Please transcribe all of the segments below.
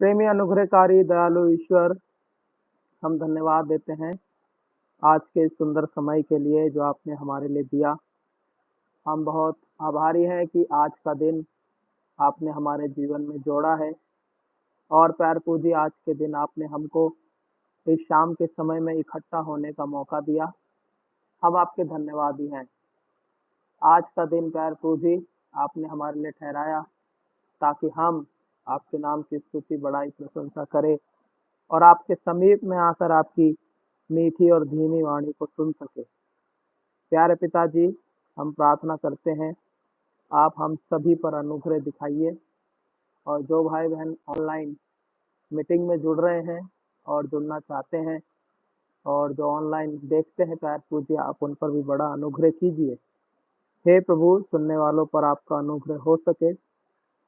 प्रेमी अनुग्रहकारी दयालु ईश्वर, हम धन्यवाद देते हैं आज के इस सुंदर समय के लिए जो आपने हमारे लिए दिया। हम बहुत आभारी हैं कि आज का दिन आपने हमारे जीवन में जोड़ा है और प्यार पूजी आज के दिन आपने हमको इस शाम के समय में इकट्ठा होने का मौका दिया। हम आपके धन्यवादी हैं। आज का दिन प्यार पूजी आपने हमारे लिए ठहराया ताकि हम आपके नाम की स्तुति बड़ाई प्रशंसा करें और आपके समीप में आकर आपकी मीठी और धीमी वाणी को सुन सके। प्यारे पिताजी, हम प्रार्थना करते हैं आप हम सभी पर अनुग्रह दिखाइए और जो भाई बहन ऑनलाइन मीटिंग में जुड़ रहे हैं और जुड़ना चाहते हैं और जो ऑनलाइन देखते हैं प्यार पूज्य, आप उन पर भी बड़ा अनुग्रह कीजिए। हे प्रभु, सुनने वालों पर आपका अनुग्रह हो सके।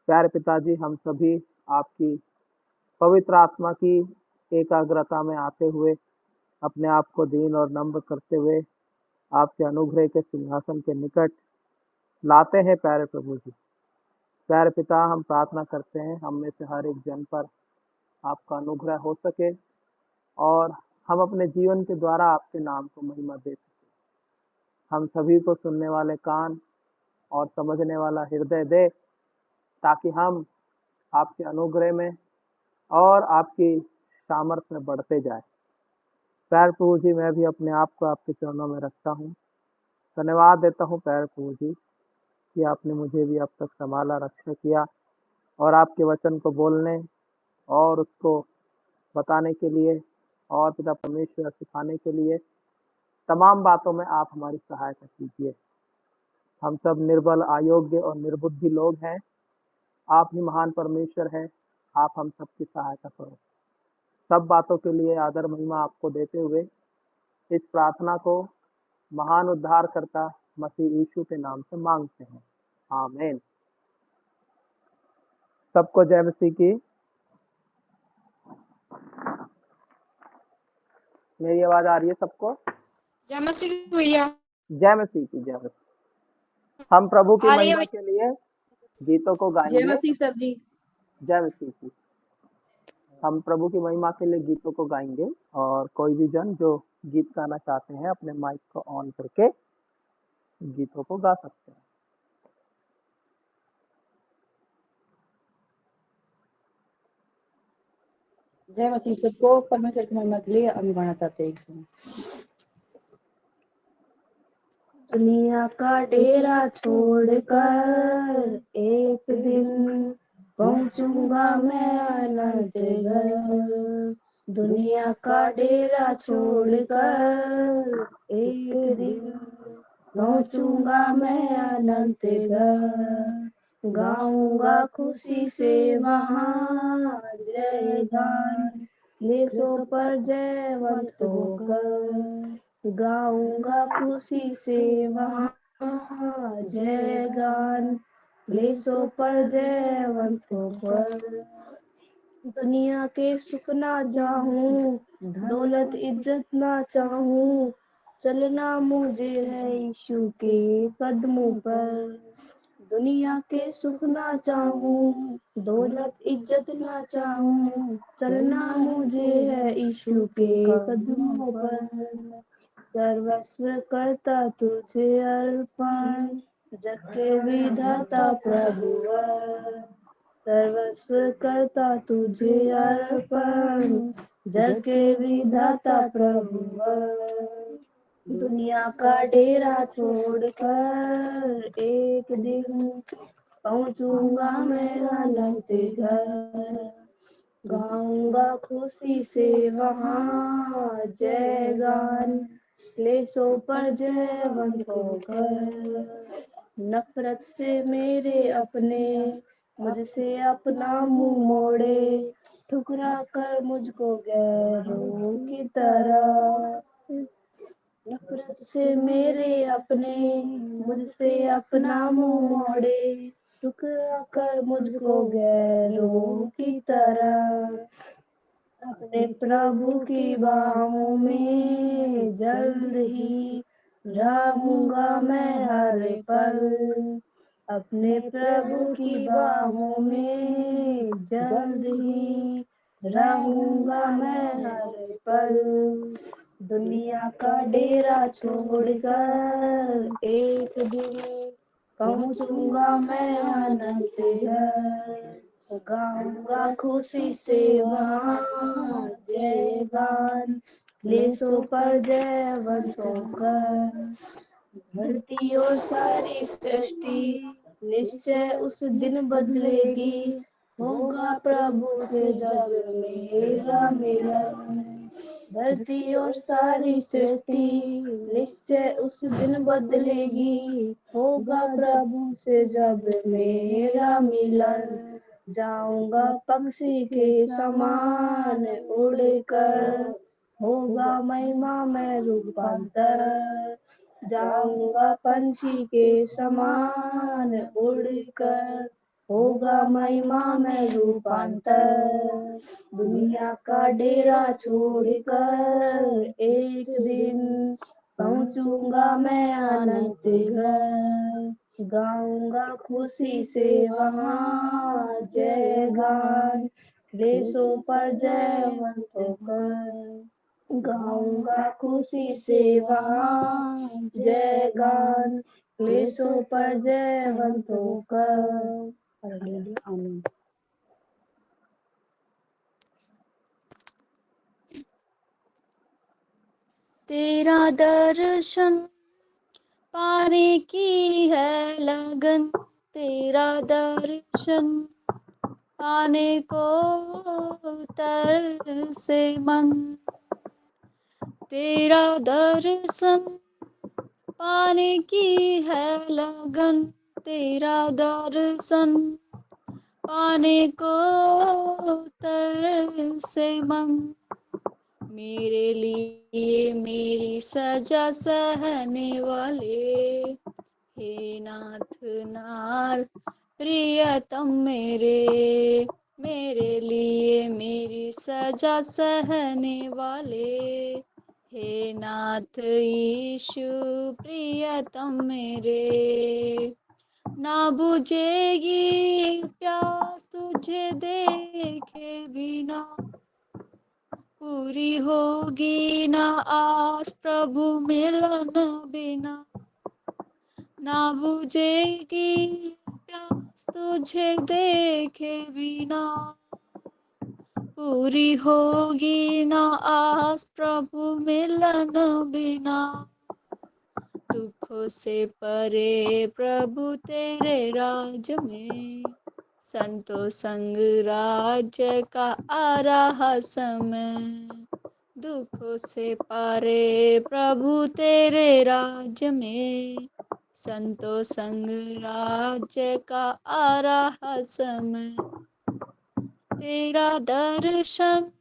प्यारे पिताजी, हम सभी आपकी पवित्र आत्मा की एकाग्रता में आते हुए अपने आप को दीन और नम्र करते हुए आपके अनुग्रह के सिंहासन के निकट लाते हैं। प्यारे प्रभु जी, प्यारे पिता, हम प्रार्थना करते हैं हम में से हर एक जन पर आपका अनुग्रह हो सके और हम अपने जीवन के द्वारा आपके नाम को महिमा दे सके। हम सभी को सुनने वाले कान और समझने वाला हृदय दे ताकि हम आपके अनुग्रह में और आपकी सामर्थ्य में बढ़ते जाए। प्यारे प्रभु जी, मैं भी अपने आप को आपके चरणों में रखता हूँ। धन्यवाद देता हूँ प्यारे प्रभु जी कि आपने मुझे भी अब तक संभाला, रक्षा किया और आपके वचन को बोलने और उसको बताने के लिए और पिता परमेश्वर सिखाने के लिए तमाम बातों में आप हमारी सहायता कीजिए। हम सब निर्बल, अयोग्य और निर्बुद्धि लोग हैं। आप ही महान परमेश्वर हैं। आप हम सबकी सहायता करो। सब बातों के लिए आदर महिमा आपको देते हुए इस प्रार्थना को महान उद्धार करता मसीह यीशु के नाम से मांगते हैं, आमीन। सबको जय मसीह की। मेरी आवाज आ रही है सबको? जय मसीह भैया। जय मसीह की, जय मसीह। हम प्रभु की महिमा के लिए गीतों को गाएंगे। जय मसीह सर जी। जय मसीह की। हम प्रभु की महिमा के लिए गीतों को गाएंगे और कोई भी जन जो गीत गाना चाहते हैं अपने माइक को ऑन करके गीतों को गा सकते हैं। जय मसीह सबको परमेश्वर की महिमा के लिए हम गाना चाहते हैं एक सॉन्ग। दुनिया का डेरा छोड़कर एक दिन पहुंचूंगा मैं अनंत घर। दुनिया का डेरा छोड़कर एक दिन पहुंचूंगा मैं अनंत घर। गाऊंगा खुशी से वहाँ जय गान, लेसों पर जयवंत होकर। गाऊंगा खुशी से वहाँ जय गान, लेसों पर जयवंत होकर। दुनिया के सुख ना चाहूं, दौलत इज्जत ना चाहूं, चलना मुझे है यीशु के कदमों पर। दुनिया के सुख ना चाहूं, दौलत इज्जत ना चाहूं, चलना मुझे है यीशु के कदमों पर। सर्वस्व करता तुझे अर्पण, जग के विधाता प्रभुवर। सर्वस्व करता तुझे अर्पण, जग के विधाता प्रभुवर। दुनिया का डेरा छोड़कर एक दिन पहुंचूंगा मैं अनंत घर। गाऊंगा खुशी से वहाँ जय गान, क्लेशों पर जयवंत होकर। नफरत से मेरे अपने मुझसे अपना मुंह मोड़े, ठुकरा कर मुझको गैरों की तरह। नफरत से मेरे अपने मुझसे अपना मुंह मोड़े, ठुकरा कर मुझको गैरों की तरह। अपने प्रभु की बाहों में जल्द ही रहूंगा मैं हर पल। अपने प्रभु की बाहों में जल्द ही रहूंगा मैं हर पल। दुनिया का डेरा छोड़कर एक दिन पहुंचूंगा मैं अनंत घर। गाऊंगा खुशी से वहाँ जय गान, क्लेशों पर जयवंतों का। धरती और सारी सृष्टि निश्चय उस दिन बदलेगी, होगा प्रभु से जब मेरा मिलन। धरती और सारी सृष्टि निश्चय उस दिन बदलेगी, होगा प्रभु से जब मेरा मिलन। जाऊंगा पक्षी के समान उड़कर, होगा महिमा में रूपांतर। जाऊंगा पंछी के समान उड़कर, होगा महिमा में रूपांतर। दुनिया का डेरा छोड़कर एक दिन पहुंचूंगा मैं अनंत घर। गाऊंगा खुशी से वहाँ जय गान, क्लेशों पर जयवंतों का। गाऊंगा खुशी से वहाँ जय गान, क्लेशों पर जयवंतों का। आमीन। तेरा दर्शन पाने की है लगन, तेरा दर्शन पाने को तरसे मन। तेरा दर्शन पाने की है लगन, तेरा दर्शन पाने को तरसे मन। मेरे लिए मेरी सजा सहने वाले, हे नाथ नार प्रियतम मेरे लिए मेरी सजा सहने वाले, हे नाथ यीशु प्रियतम मेरे। ना बुझेगी प्यास तुझे देखे बिना, पूरी होगी ना आस प्रभु मिलन बिना। ना बुझेगी प्यास तुझे देखे बिना, पूरी होगी ना आस प्रभु मिलन बिना। दुखों से परे प्रभु तेरे राज में, संतों संग राज्य का आ रहा समय। दुखों से परे प्रभु तेरे राज में, संतों संग राज्य का आ रहा समय। तेरा दर्शन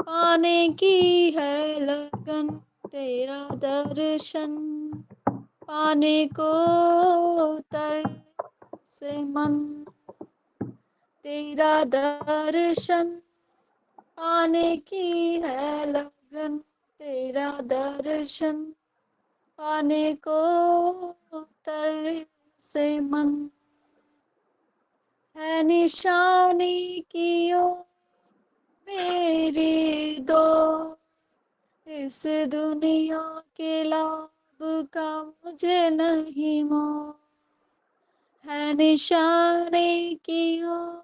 पाने की है लगन, तेरा दर्शन पाने को तरसे मन। तेरा दर्शन पाने की है लगन, तेरा दर्शन पाने को तरसे मन। है निशानी की ओर मेरी दो, इस दुनिया के लाभ का मुझे नहीं मोह। है निशानी की ओर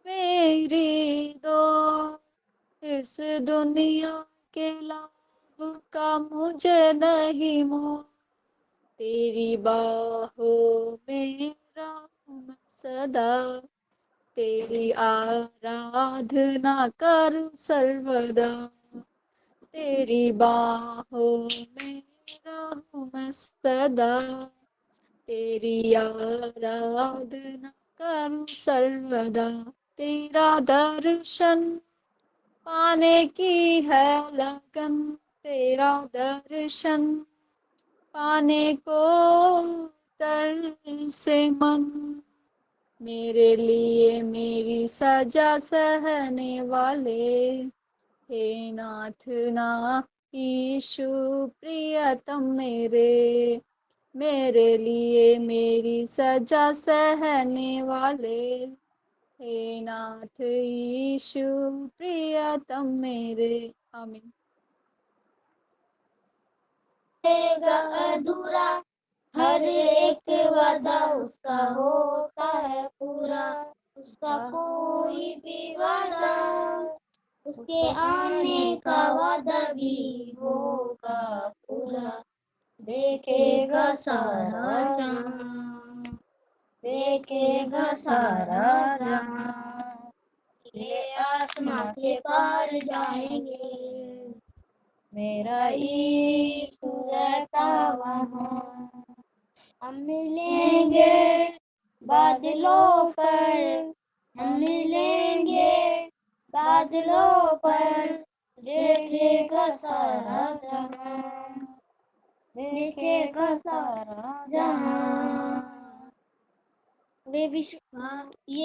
मेरी दो, इस दुनिया के लाभ का मुझे नहीं मोह। तेरी बाहों में रहूं मैं सदा, तेरी आराधना करूं सर्वदा। तेरी बाहों में रहूं मैं सदा, तेरी आराधना करूं सर्वदा। तेरा दर्शन पाने की है लगन, तेरा दर्शन पाने को तरसे मन। मेरे लिए मेरी सजा सहने वाले, हे नाथ ना यीशु प्रियतम मेरे। मेरे लिए मेरी सजा सहने वाले, हे नाथ यीशु प्रियतम मेरे। आमीन। अधूरा हर एक वादा उसका होता है पूरा, उसका कोई भी वादा उसके आने का वादा भी होगा पूरा। देखेगा सारा जहां, देखेगा सारा जहां, ये आसमां के पार जाएंगे, मेरा यीशु रहता वहाँ। हम मिलेंगे बादलों पर, हम मिलेंगे बादलों पर, देखेगा सारा जहां, देखेगा सारा जहां। ये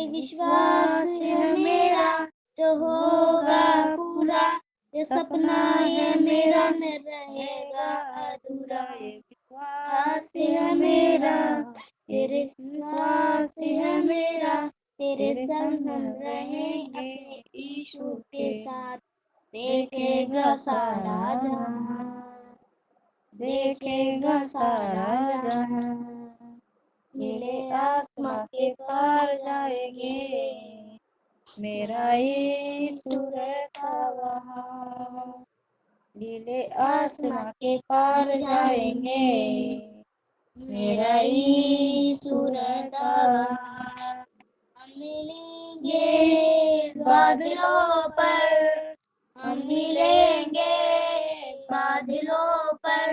विश्वास है मेरा जो होगा पूरा, ये सपना है मेरा न रहेगा अधूरा। ये विश्वास है मेरा, तेरे विश्वास है मेरा, तेरे संग हम रहेंगे यीशु के साथ। देखेगा सारा जहां, देखेगा सारा जहां, नीले आसमां के पार जाएंगे, मेरा यीशु रहता वहाँ। नीले आसमां के पार जाएंगे, मेरा यीशु रहता वहाँ। हम मिलेंगे बादलों पर, हम मिलेंगे बादलों पर,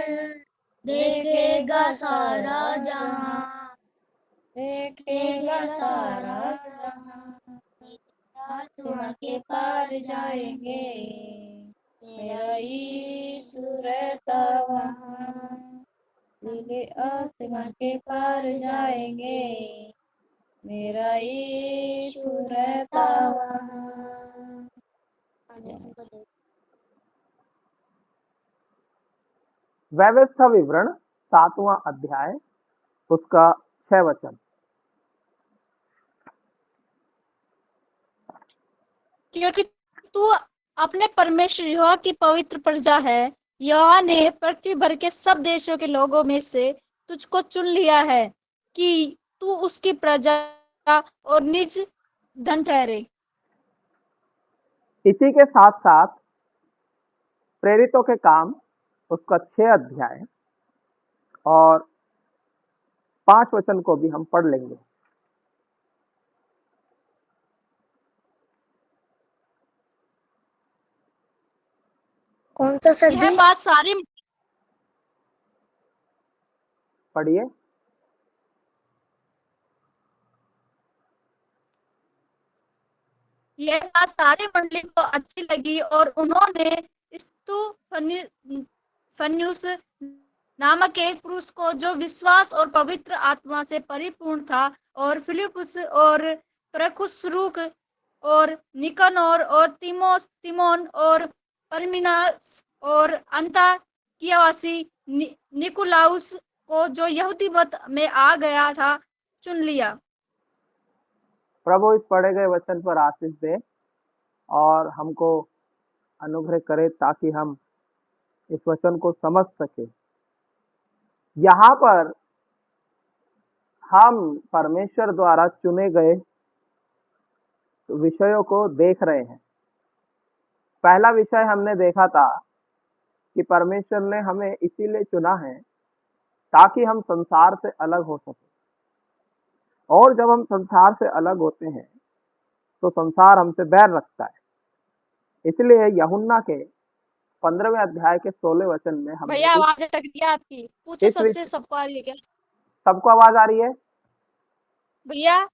देखेगा सारा जहां, देखेगा सारा जहां। आसमां के पार जाएंगे, मेरा यीशु रहता वहाँ। नीले आसमां के पार जाएंगे, मेरा यीशु रहता वहाँ। व्यवस्था विवरण 7वां अध्याय उसका 6 वचन। क्योंकि तू अपने परमेश्वर यहोवा की पवित्र प्रजा है, यहोवा ने पृथ्वी भर के सब देशों के लोगों में से तुझको चुन लिया है कि तू उसकी प्रजा और निज धन ठहरे। इसी के साथ साथ प्रेरितों के काम उसका 6 अध्याय और 5 वचन को भी हम पढ़ लेंगे। कौन सा सर यह बात सारी पढ़िए। यह बात सारी मंडली को अच्छी लगी और उन्होंने स्तुफन्युस नामक एक पुरुष को जो विश्वास और पवित्र आत्मा से परिपूर्ण था, और फिलिपुस और प्रखुसरूक और निकनोर और तिमोन और परमिनास और अंताकियावासी निकुलाउस को जो यहूदी मत में आ गया था चुन लिया। प्रभु इस पढ़े गए वचन पर आशीष दे और हमको अनुग्रह करे ताकि हम इस वचन को समझ सके। यहाँ पर हम परमेश्वर द्वारा चुने गए विषयों को देख रहे हैं। पहला विषय हमने देखा था कि परमेश्वर ने हमें इसीलिए चुना है ताकि हम संसार से अलग हो सके, और जब हम संसार से अलग होते हैं तो संसार हमसे बैर रखता है। इसलिए यूहन्ना के 15वें अध्याय के 16 वचन में हमने भैया आवाज अटक गई आपकी, पूछो इस सबसे, सबको आ रही है क्या? सबको आवाज आ रही है? भैया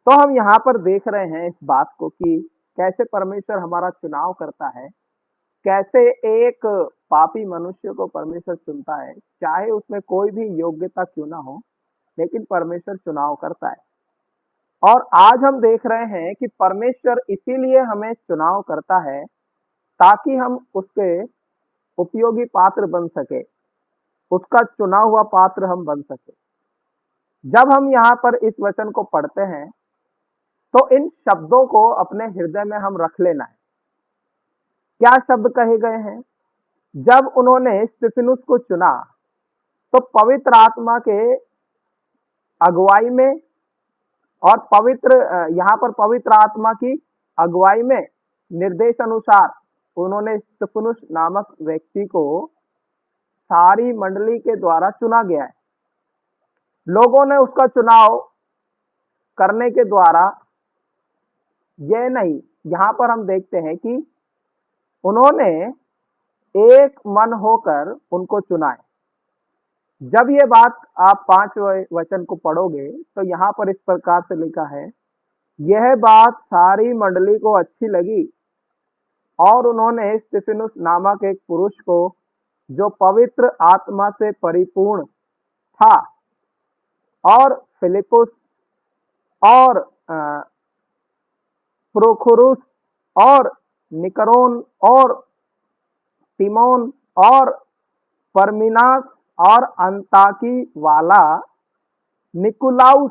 तो हम यहाँ पर देख रहे हैं इस बात को कि कैसे परमेश्वर हमारा चुनाव करता है, कैसे एक पापी मनुष्य को परमेश्वर चुनता है, चाहे उसमें कोई भी योग्यता क्यों ना हो, लेकिन परमेश्वर चुनाव करता है। और आज हम देख रहे हैं कि परमेश्वर इसीलिए हमें चुनाव करता है ताकि हम उसके उपयोगी पात्र बन सके, उसका चुना हुआ पात्र हम बन सके। जब हम यहाँ पर इस वचन को पढ़ते हैं तो इन शब्दों को अपने हृदय में हम रख लेना है। क्या शब्द कहे गए हैं? जब उन्होंने स्तिफनुस को चुना तो पवित्र आत्मा के अगुवाई में और यहाँ पर पवित्र आत्मा की अगुवाई में निर्देश अनुसार उन्होंने स्तिफनुस नामक व्यक्ति को सारी मंडली के द्वारा चुना गया है। लोगों ने उसका चुनाव करने के द्वारा यह नहीं, यहाँ पर हम देखते हैं कि उन्होंने एक मन होकर उनको चुना है। जब ये बात आप 5 वचन को पढ़ोगे तो यहाँ पर इस प्रकार से लिखा है, यह बात सारी मंडली को अच्छी लगी और उन्होंने स्तिफनुस नामक एक पुरुष को जो पवित्र आत्मा से परिपूर्ण था और फिलिपुस और प्रोखोरुस और निकरोन और तिमोन और परमिनास और अंताकी वाला निकुलाउस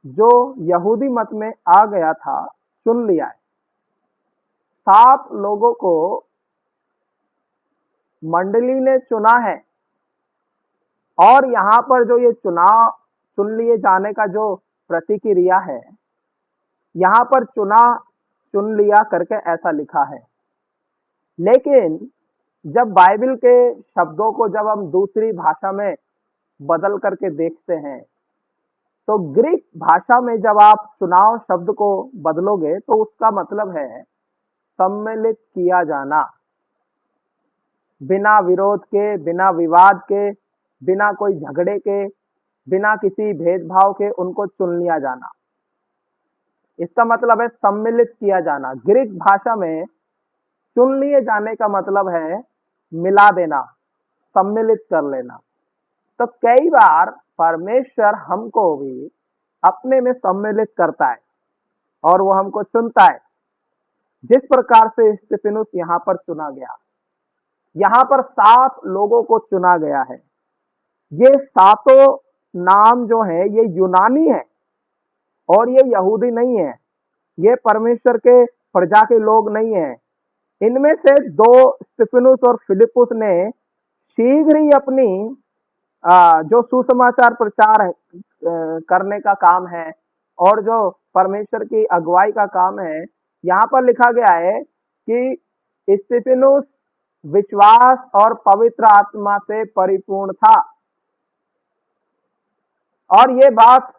जो यहूदी मत में आ गया था चुन लिया है। 7 लोगों को मंडली ने चुना है और यहाँ पर जो ये चुनाव चुन लिए जाने का जो प्रतिक्रिया है, यहाँ पर चुन लिया करके ऐसा लिखा है। लेकिन जब बाइबल के शब्दों को जब हम दूसरी भाषा में बदल करके देखते हैं तो ग्रीक भाषा में जब आप चुनाव शब्द को बदलोगे तो उसका मतलब है सम्मिलित किया जाना, बिना विरोध के, बिना विवाद के, बिना कोई झगड़े के, बिना किसी भेदभाव के उनको चुन लिया जाना। इसका मतलब है सम्मिलित किया जाना। ग्रीक भाषा में चुन लिए जाने का मतलब है मिला देना, सम्मिलित कर लेना। तो कई बार परमेश्वर हमको भी अपने में सम्मिलित करता है और वो हमको चुनता है। जिस प्रकार से स्तिफनुस यहाँ पर चुना गया, यहाँ पर 7 लोगों को चुना गया है। ये 7 नाम जो है ये यूनानी है और ये यहूदी नहीं है, ये परमेश्वर के प्रजा के लोग नहीं है। इनमें से 2 स्तिफनुस और फिलिपुस ने शीघ्र ही अपनी जो सुसमाचार प्रचार है करने का काम है और जो परमेश्वर की अगुवाई का काम है, यहाँ पर लिखा गया है कि स्तिफनुस विश्वास और पवित्र आत्मा से परिपूर्ण था। और ये बात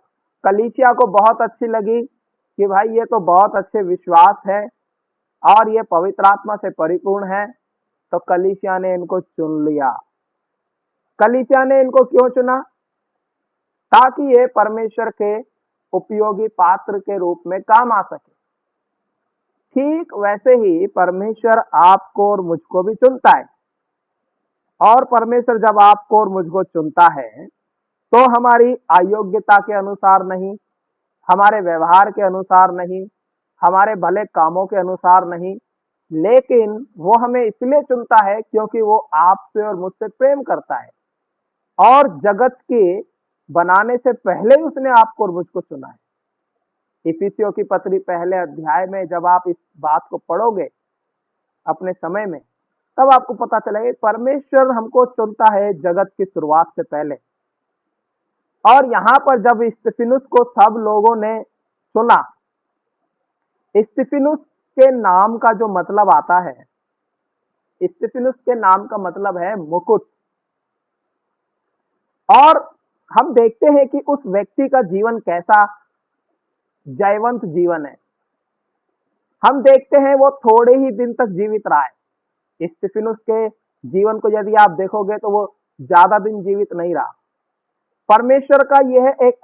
कलीसिया को बहुत अच्छी लगी कि भाई ये तो बहुत अच्छे विश्वास है और ये पवित्र आत्मा से परिपूर्ण है, तो कलीसिया ने इनको चुन लिया। कलीसिया ने इनको क्यों चुना? ताकि ये परमेश्वर के उपयोगी पात्र के रूप में काम आ सके। ठीक वैसे ही परमेश्वर आपको और मुझको भी चुनता है। और परमेश्वर जब आपको और मुझको चुनता है तो हमारी अयोग्यता के अनुसार नहीं, हमारे व्यवहार के अनुसार नहीं, हमारे भले कामों के अनुसार नहीं, लेकिन वो हमें इसलिए चुनता है क्योंकि वो आपसे और मुझसे प्रेम करता है और जगत के बनाने से पहले ही उसने आपको और मुझको चुना है। इफिसियों की पत्री पहले अध्याय में जब आप इस बात को पढ़ोगे अपने समय में, तब आपको पता चलेगा परमेश्वर हमको चुनता है जगत की शुरुआत से पहले। और यहाँ पर जब स्तिफनुस को सब लोगों ने सुना, स्तिफनुस के नाम का जो मतलब आता है, स्तिफनुस के नाम का मतलब है मुकुट। और हम देखते हैं कि उस व्यक्ति का जीवन कैसा जयवंत जीवन है। हम देखते हैं वो थोड़े ही दिन तक जीवित रहा है। स्तिफनुस के जीवन को यदि आप देखोगे तो वो ज्यादा दिन जीवित नहीं रहा। परमेश्वर का यह एक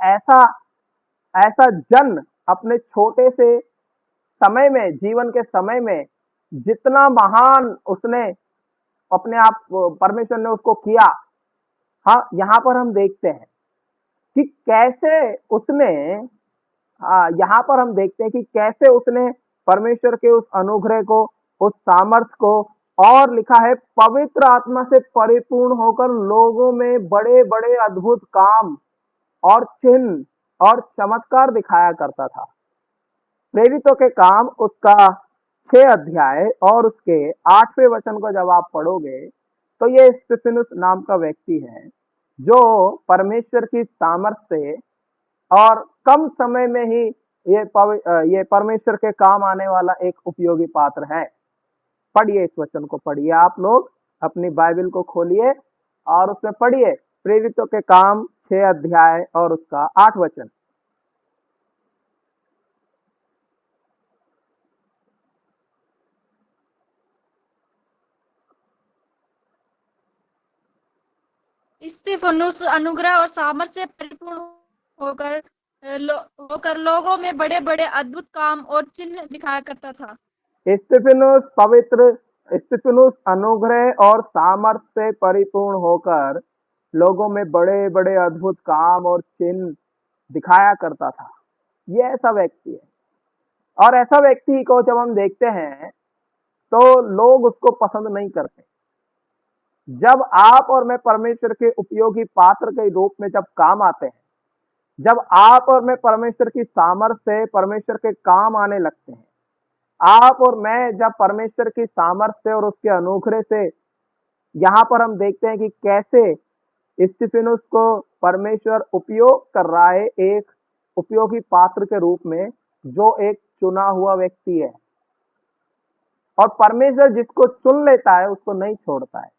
ऐसा जन अपने छोटे से समय में, जीवन के समय में जितना महान उसने अपने आप परमेश्वर ने उसको किया। हाँ, यहाँ पर हम देखते हैं कि कैसे उसने यहाँ पर हम देखते हैं कि कैसे उसने परमेश्वर के उस अनुग्रह को, उस सामर्थ्य को और लिखा है पवित्र आत्मा से परिपूर्ण होकर लोगों में बड़े बड़े अद्भुत काम और चिन्ह और चमत्कार दिखाया करता था। प्रेरितों के काम उसका 6 अध्याय और उसके 8वें वचन को जब आप पढ़ोगे तो ये स्तिफनुस नाम का व्यक्ति है जो परमेश्वर की सामर्थ्य से और कम समय में ही ये परमेश्वर के काम आने वाला एक उपयोगी पात्र है। पढ़िए, इस वचन को पढ़िए, आप लोग अपनी बाइबल को खोलिए और उसमें पढ़िए प्रेरितों के काम 6 अध्याय और उसका 8 वचन। स्तिफनुस अनुग्रह और सामर्थ से परिपूर्ण होकर लोगों में बड़े बड़े अद्भुत काम और चिन्ह दिखाया करता था। स्तिफनुस अनुग्रह और सामर्थ्य से परिपूर्ण होकर लोगों में बड़े बड़े अद्भुत काम और चिन्ह दिखाया करता था। ये ऐसा व्यक्ति है, और ऐसा व्यक्ति को जब हम देखते हैं तो लोग उसको पसंद नहीं करते। जब आप और मैं परमेश्वर के उपयोगी पात्र के रूप में जब काम आते हैं, जब आप और मैं परमेश्वर की सामर्थ्य से परमेश्वर के काम आने लगते हैं, आप और मैं जब परमेश्वर की सामर्थ्य से और उसके अनुग्रह से, यहाँ पर हम देखते हैं कि कैसे स्तिफनुस को परमेश्वर उपयोग कर रहा है एक उपयोगी पात्र के रूप में, जो एक चुना हुआ व्यक्ति है। और परमेश्वर जिसको चुन लेता है उसको नहीं छोड़ता है।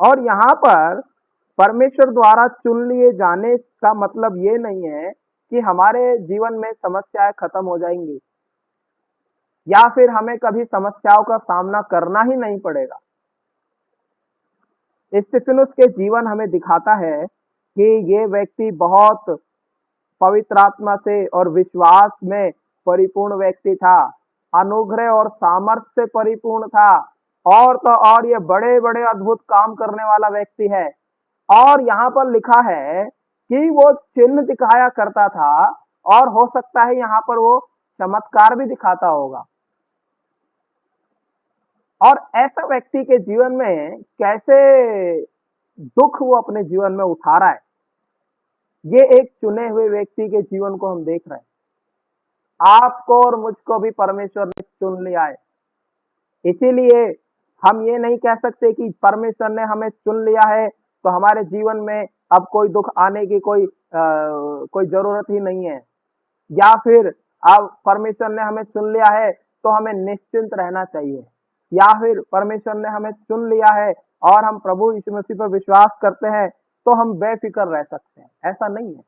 और यहाँ पर परमेश्वर द्वारा चुन लिए जाने का मतलब ये नहीं है कि हमारे जीवन में समस्याएं खत्म हो जाएंगी या फिर हमें कभी समस्याओं का सामना करना ही नहीं पड़ेगा। स्तिफनुस के जीवन हमें दिखाता है कि ये व्यक्ति बहुत पवित्र आत्मा से और विश्वास में परिपूर्ण व्यक्ति था, अनुग्रह और सामर्थ्य से परिपूर्ण था, और तो और ये बड़े बड़े अद्भुत काम करने वाला व्यक्ति है। और यहाँ पर लिखा है कि वो चिन्ह दिखाया करता था, और हो सकता है यहाँ पर वो चमत्कार भी दिखाता होगा। और ऐसा व्यक्ति के जीवन में कैसे दुख वो अपने जीवन में उठा रहा है, ये एक चुने हुए व्यक्ति के जीवन को हम देख रहे हैं। आपको और मुझको भी परमेश्वर ने चुन लिया है, इसीलिए हम ये नहीं कह सकते कि परमेश्वर ने हमें चुन लिया है तो हमारे जीवन में अब कोई दुख आने की कोई जरूरत ही नहीं है, या फिर अब परमेश्वर ने हमें चुन लिया है तो हमें निश्चिंत रहना चाहिए, या फिर परमेश्वर ने हमें चुन लिया है और हम प्रभु यीशु मसीह पर विश्वास करते हैं तो हम बेफिक्र रह सकते हैं। ऐसा नहीं है।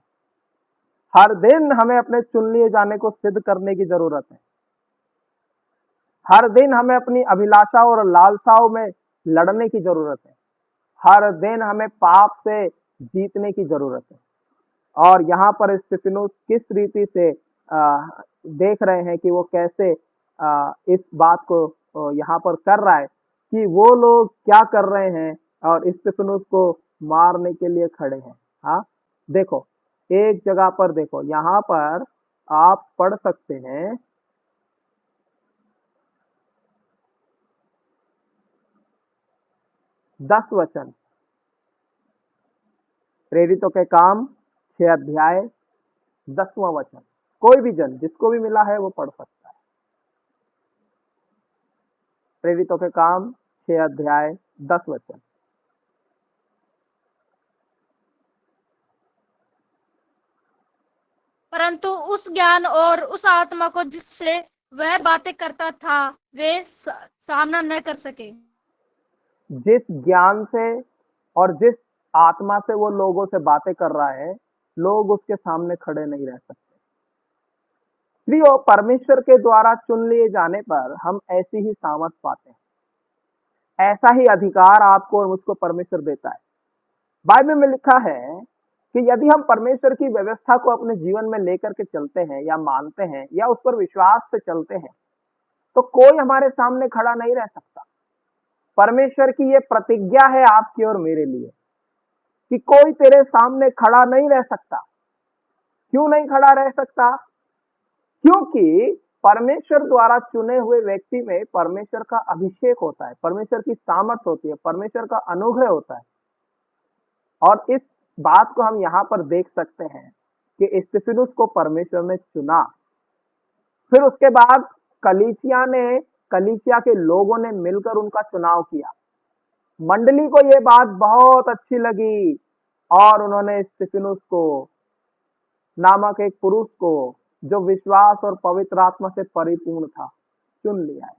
हर दिन हमें अपने चुन लिए जाने को सिद्ध करने की जरूरत है। हर दिन हमें अपनी अभिलाषा और लालसाओं में लड़ने की जरूरत है। हर दिन हमें पाप से जीतने की जरूरत है। और यहाँ पर स्तिफनुस किस रीति से देख रहे हैं कि वो कैसे इस बात को यहाँ पर कर रहा है कि वो लोग क्या कर रहे हैं और स्तिफनुस को मारने के लिए खड़े हैं। हाँ, देखो एक जगह पर देखो, यहाँ पर आप पढ़ सकते हैं 10 वचन, प्रेरितों के काम 6 अध्याय 10वां वचन। कोई भी जन जिसको भी मिला है वो पढ़ सकता है। प्रेरितों के काम 6 अध्याय 10 वचन। परंतु उस ज्ञान और उस आत्मा को जिससे वह बातें करता था वे सामना न कर सके। जिस ज्ञान से और जिस आत्मा से वो लोगों से बातें कर रहा है, लोग उसके सामने खड़े नहीं रह सकते। प्रियो, परमेश्वर के द्वारा चुन लिए जाने पर हम ऐसी ही सामर्थ पाते हैं, ऐसा ही अधिकार आपको और मुझको परमेश्वर देता है। बाइबल में लिखा है कि यदि हम परमेश्वर की व्यवस्था को अपने जीवन में लेकर के चलते हैं या मानते हैं या उस पर विश्वास से चलते हैं तो कोई हमारे सामने खड़ा नहीं रह सकता। परमेश्वर की ये प्रतिज्ञा है आपकी और मेरे लिए कि कोई तेरे सामने खड़ा नहीं रह सकता। क्यों नहीं खड़ा रह सकता? क्योंकि परमेश्वर द्वारा चुने हुए व्यक्ति में परमेश्वर का अभिषेक होता है, परमेश्वर की सामर्थ होती है, परमेश्वर का अनुग्रह होता है। और इस बात को हम यहाँ पर देख सकते हैं कि स्तिफनुस को परमेश्वर ने चुना। फिर उसके बाद कलीसिया के लोगों ने मिलकर उनका चुनाव किया। मंडली को ये बात बहुत अच्छी लगी और उन्होंने स्तिफनुस को नामक एक पुरुष को जो विश्वास और पवित्र आत्मा से परिपूर्ण था चुन लिया है।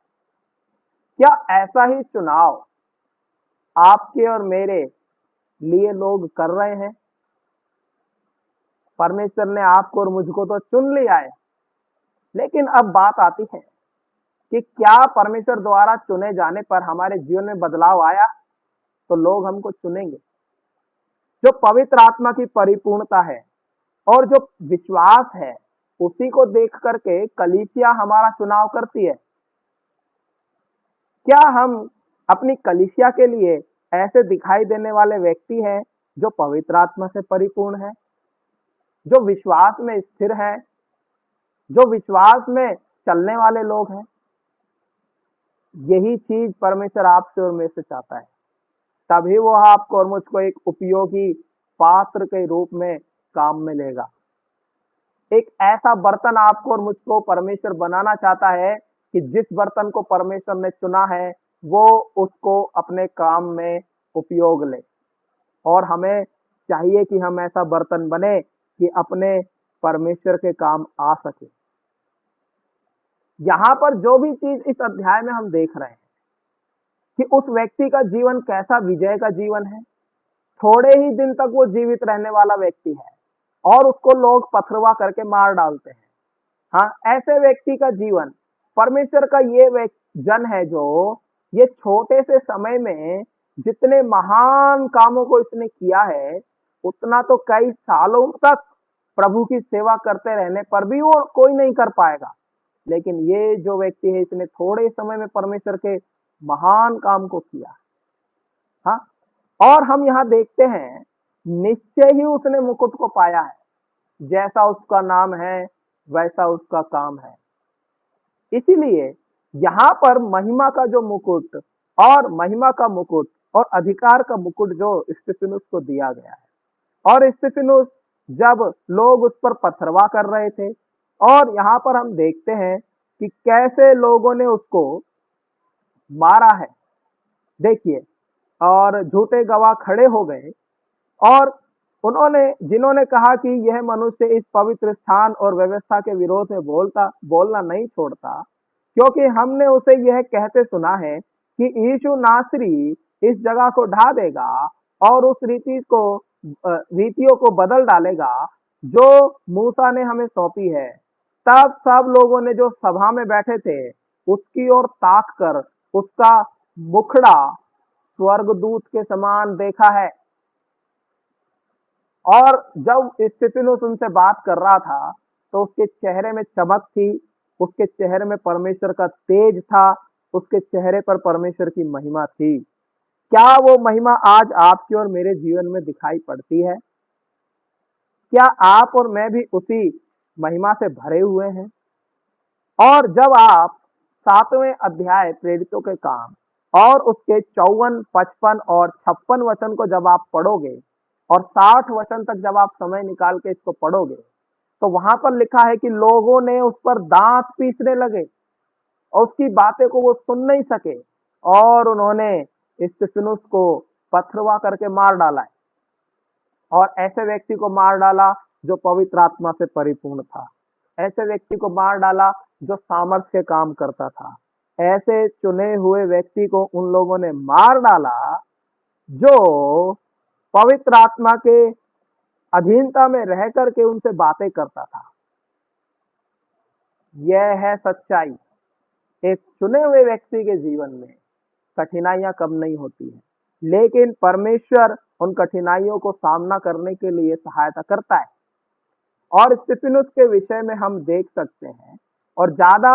क्या ऐसा ही चुनाव आपके और मेरे लिए लोग कर रहे हैं? परमेश्वर ने आपको और मुझको तो चुन लिया है, लेकिन अब बात आती है कि क्या परमेश्वर द्वारा चुने जाने पर हमारे जीवन में बदलाव आया तो लोग हमको चुनेंगे। जो पवित्र आत्मा की परिपूर्णता है और जो विश्वास है उसी को देख करके कलीसिया हमारा चुनाव करती है। क्या हम अपनी कलीसिया के लिए ऐसे दिखाई देने वाले व्यक्ति हैं जो पवित्र आत्मा से परिपूर्ण है, जो विश्वास में स्थिर है, जो विश्वास में चलने वाले लोग हैं? यही चीज परमेश्वर आपसे और मेरे से चाहता है, तभी वो आपको और मुझको एक उपयोगी पात्र के रूप में काम में लेगा। एक ऐसा बर्तन आपको और मुझको परमेश्वर बनाना चाहता है कि जिस बर्तन को परमेश्वर ने चुना है वो उसको अपने काम में उपयोग ले। और हमें चाहिए कि हम ऐसा बर्तन बने कि अपने परमेश्वर के काम आ सके। यहाँ पर जो भी चीज इस अध्याय में हम देख रहे हैं कि उस व्यक्ति का जीवन कैसा विजय का जीवन है। थोड़े ही दिन तक वो जीवित रहने वाला व्यक्ति है और उसको लोग पथरवा करके मार डालते हैं। हाँ, ऐसे व्यक्ति का जीवन, परमेश्वर का ये जन है जो ये छोटे से समय में जितने महान कामों को इसने किया है उतना तो कई सालों तक प्रभु की सेवा करते रहने पर भी वो कोई नहीं कर पाएगा। लेकिन ये जो व्यक्ति है इसने थोड़े समय में परमेश्वर के महान काम को किया। हाँ, और हम यहाँ देखते हैं निश्चय ही उसने मुकुट को पाया है। जैसा उसका नाम है वैसा उसका काम है। इसीलिए यहाँ पर महिमा का जो मुकुट और महिमा का मुकुट और अधिकार का मुकुट जो स्तिफनुस को दिया गया है। और स्तिफनुस जब लोग उस पर पथरवा कर रहे थे और यहाँ पर हम देखते हैं कि कैसे लोगों ने उसको मारा है। देखिए, और झूठे गवाह खड़े हो गए और जिन्होंने कहा कि यह मनुष्य इस पवित्र स्थान और व्यवस्था के विरोध में बोलना नहीं छोड़ता, क्योंकि हमने उसे यह कहते सुना है कि यीशु नासरी इस जगह को ढा देगा और उस रीतियों को बदल डालेगा जो मूसा ने हमें सौंपी है। तब सब लोगों ने जो सभा में बैठे थे उसकी ओर ताक कर उसका मुखड़ा स्वर्गदूत के समान देखा है। और जब स्तिफनुस उनसे बात कर रहा था तो उसके चेहरे में चमक थी, उसके चेहरे में परमेश्वर का तेज था, उसके चेहरे पर परमेश्वर की महिमा थी। क्या वो महिमा आज आपके और मेरे जीवन में दिखाई पड़ती है? क्या आप और मैं भी उसी महिमा से भरे हुए हैं? और जब आप 7वें अध्याय प्रेरितों के काम और उसके 54, 55 और 56 वचन को जब आप पढ़ोगे और 60 वचन तक जब आप समय निकाल के इसको पढ़ोगे तो वहां पर लिखा है कि लोगों ने उस पर दांत पीसने लगे और उसकी बातें को वो सुन नहीं सके और उन्होंने स्तिफनुस को पथरवा करके मार डाला है। और ऐसे व्यक्ति को मार डाला जो पवित्र आत्मा से परिपूर्ण था, ऐसे व्यक्ति को मार डाला जो सामर्थ्य के काम करता था। ऐसे चुने हुए व्यक्ति को उन लोगों ने मार डाला जो पवित्र आत्मा के अधीनता में रह करके उनसे बातें करता था। यह है सच्चाई। एक चुने हुए व्यक्ति के जीवन में कठिनाइयां कम नहीं होती है, लेकिन परमेश्वर उन कठिनाइयों को सामना करने के लिए सहायता करता है। और स्तिफनुस के विषय में हम देख सकते हैं, और ज्यादा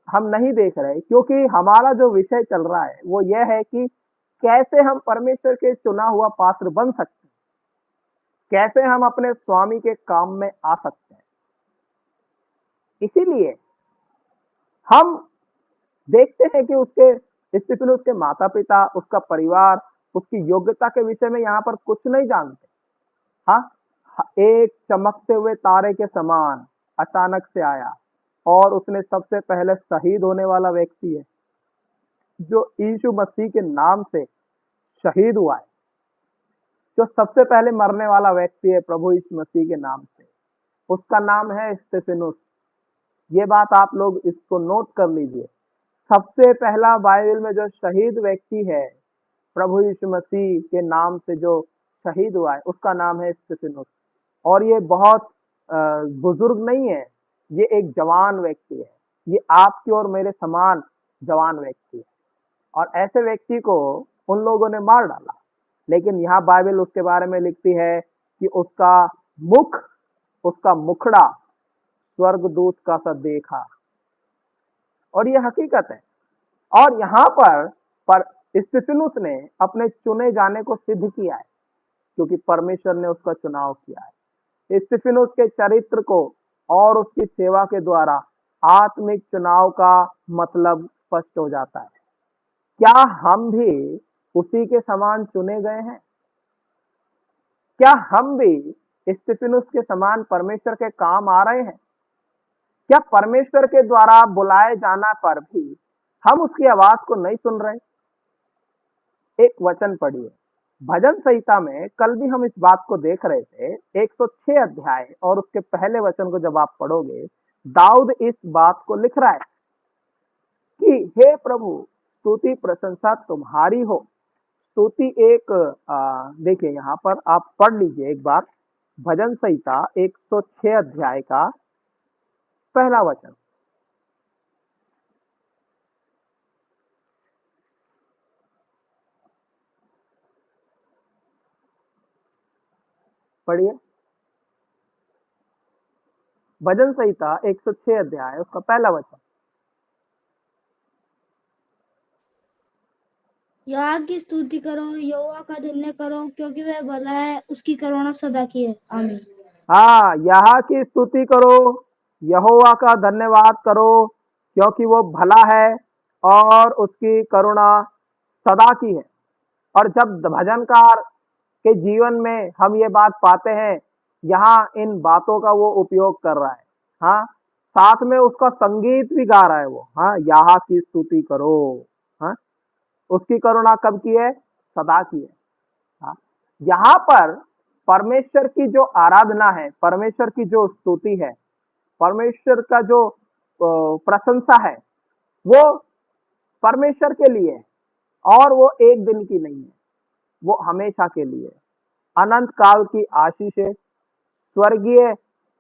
हम नहीं देख रहे क्योंकि हमारा जो विषय चल रहा है वो यह है कि कैसे हम परमेश्वर के चुना हुआ पात्र बन सकते हैं, कैसे हम अपने स्वामी के काम में आ सकते हैं। इसीलिए हम देखते हैं कि उसके स्तिफनुस के माता पिता, उसका परिवार, उसकी योग्यता के विषय में यहाँ पर कुछ नहीं जानते। हाँ, एक चमकते हुए तारे के समान अचानक से आया और उसने सबसे पहले शहीद होने वाला व्यक्ति है जो यीशु मसीह के नाम से शहीद हुआ है। जो सबसे पहले मरने वाला व्यक्ति है प्रभु यीशु मसीह के नाम से, उसका नाम है स्तिफनुस। ये बात आप लोग इसको नोट कर लीजिए। सबसे पहला बाइबल में जो शहीद व्यक्ति है प्रभु यीशु मसीह के नाम से जो शहीद हुआ है, उसका नाम है स्तिफनुस। और ये बहुत बुजुर्ग नहीं है, ये एक जवान व्यक्ति है। ये आपके और मेरे समान जवान व्यक्ति है और ऐसे व्यक्ति को उन लोगों ने मार डाला। लेकिन यहाँ बाइबल उसके बारे में लिखती है कि उसका मुख, उसका मुखड़ा स्वर्गदूत का सा देखा। और ये हकीकत है। और यहाँ पर स्तिफनुस ने अपने चुने जाने को सिद्ध किया है क्योंकि परमेश्वर ने उसका चुनाव किया है। स्तिफनुस के चरित्र को और उसकी सेवा के द्वारा आत्मिक चुनाव का मतलब स्पष्ट हो जाता है। क्या हम भी उसी के समान चुने गए हैं? क्या हम भी स्तिफनुस के समान परमेश्वर के काम आ रहे हैं? क्या परमेश्वर के द्वारा बुलाए जाना पर भी हम उसकी आवाज को नहीं सुन रहे? एक वचन पढ़िए भजन संहिता में। कल भी हम इस बात को देख रहे थे। 106 अध्याय और उसके पहले वचन को जब आप पढ़ोगे, दाऊद इस बात को लिख रहा है कि हे प्रभु, स्तुति प्रशंसा तुम्हारी हो। स्तुति एक देखिए यहाँ पर आप पढ़ लीजिए एक बार भजन संहिता 106 अध्याय का पहला वचन। पढ़िए भजन संहिता 106 अध्याय उसका पहला वचन। यहोवा की स्तुति करो, यहोवा का धन्य करो, क्योंकि वह भला है, उसकी करुणा सदा की है। आमीन। हाँ, यहाँ की स्तुति करो, यहोवा का धन्यवाद करो, क्योंकि वो भला है और उसकी करुणा सदा की है। और जब भजनकार के जीवन में हम ये बात पाते हैं, यहाँ इन बातों का वो उपयोग कर रहा है। हाँ, साथ में उसका संगीत भी गा रहा है वो। हाँ, यहाँ की स्तुति करो। हाँ, उसकी करुणा कब की है? सदा की है। हाँ, यहाँ पर परमेश्वर की जो आराधना है, परमेश्वर की जो स्तुति है, परमेश्वर का जो प्रशंसा है, वो परमेश्वर के लिए है और वो एक दिन की नहीं है, वो हमेशा के लिए है। अनंत काल की आशीष है, स्वर्गीय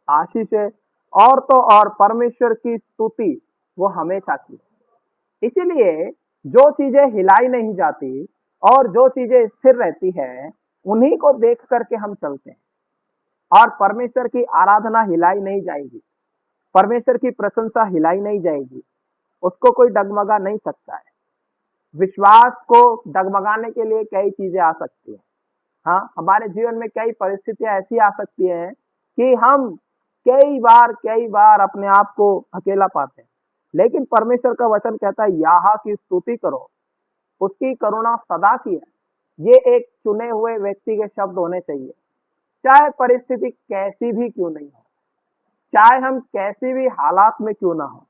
आशीष है और तो और परमेश्वर की स्तुति वो हमेशा की है। इसीलिए जो चीजें हिलाई नहीं जाती और जो चीजें स्थिर रहती है, उन्हीं को देख करके हम चलते हैं। और परमेश्वर की आराधना हिलाई नहीं जाएगी, परमेश्वर की प्रशंसा हिलाई नहीं जाएगी, उसको कोई डगमगा नहीं सकता है। विश्वास को डगमगाने के लिए कई चीजें आ सकती हैं। हाँ, हमारे जीवन में कई परिस्थितियां ऐसी आ सकती हैं कि हम कई बार अपने आप को अकेला पाते हैं। लेकिन परमेश्वर का वचन कहता है यहोवा की स्तुति करो, उसकी करुणा सदा की है। ये एक चुने हुए व्यक्ति के शब्द होने चाहिए, चाहे परिस्थिति कैसी भी क्यों नहीं हो, चाहे हम कैसी भी हालात में क्यों ना हो,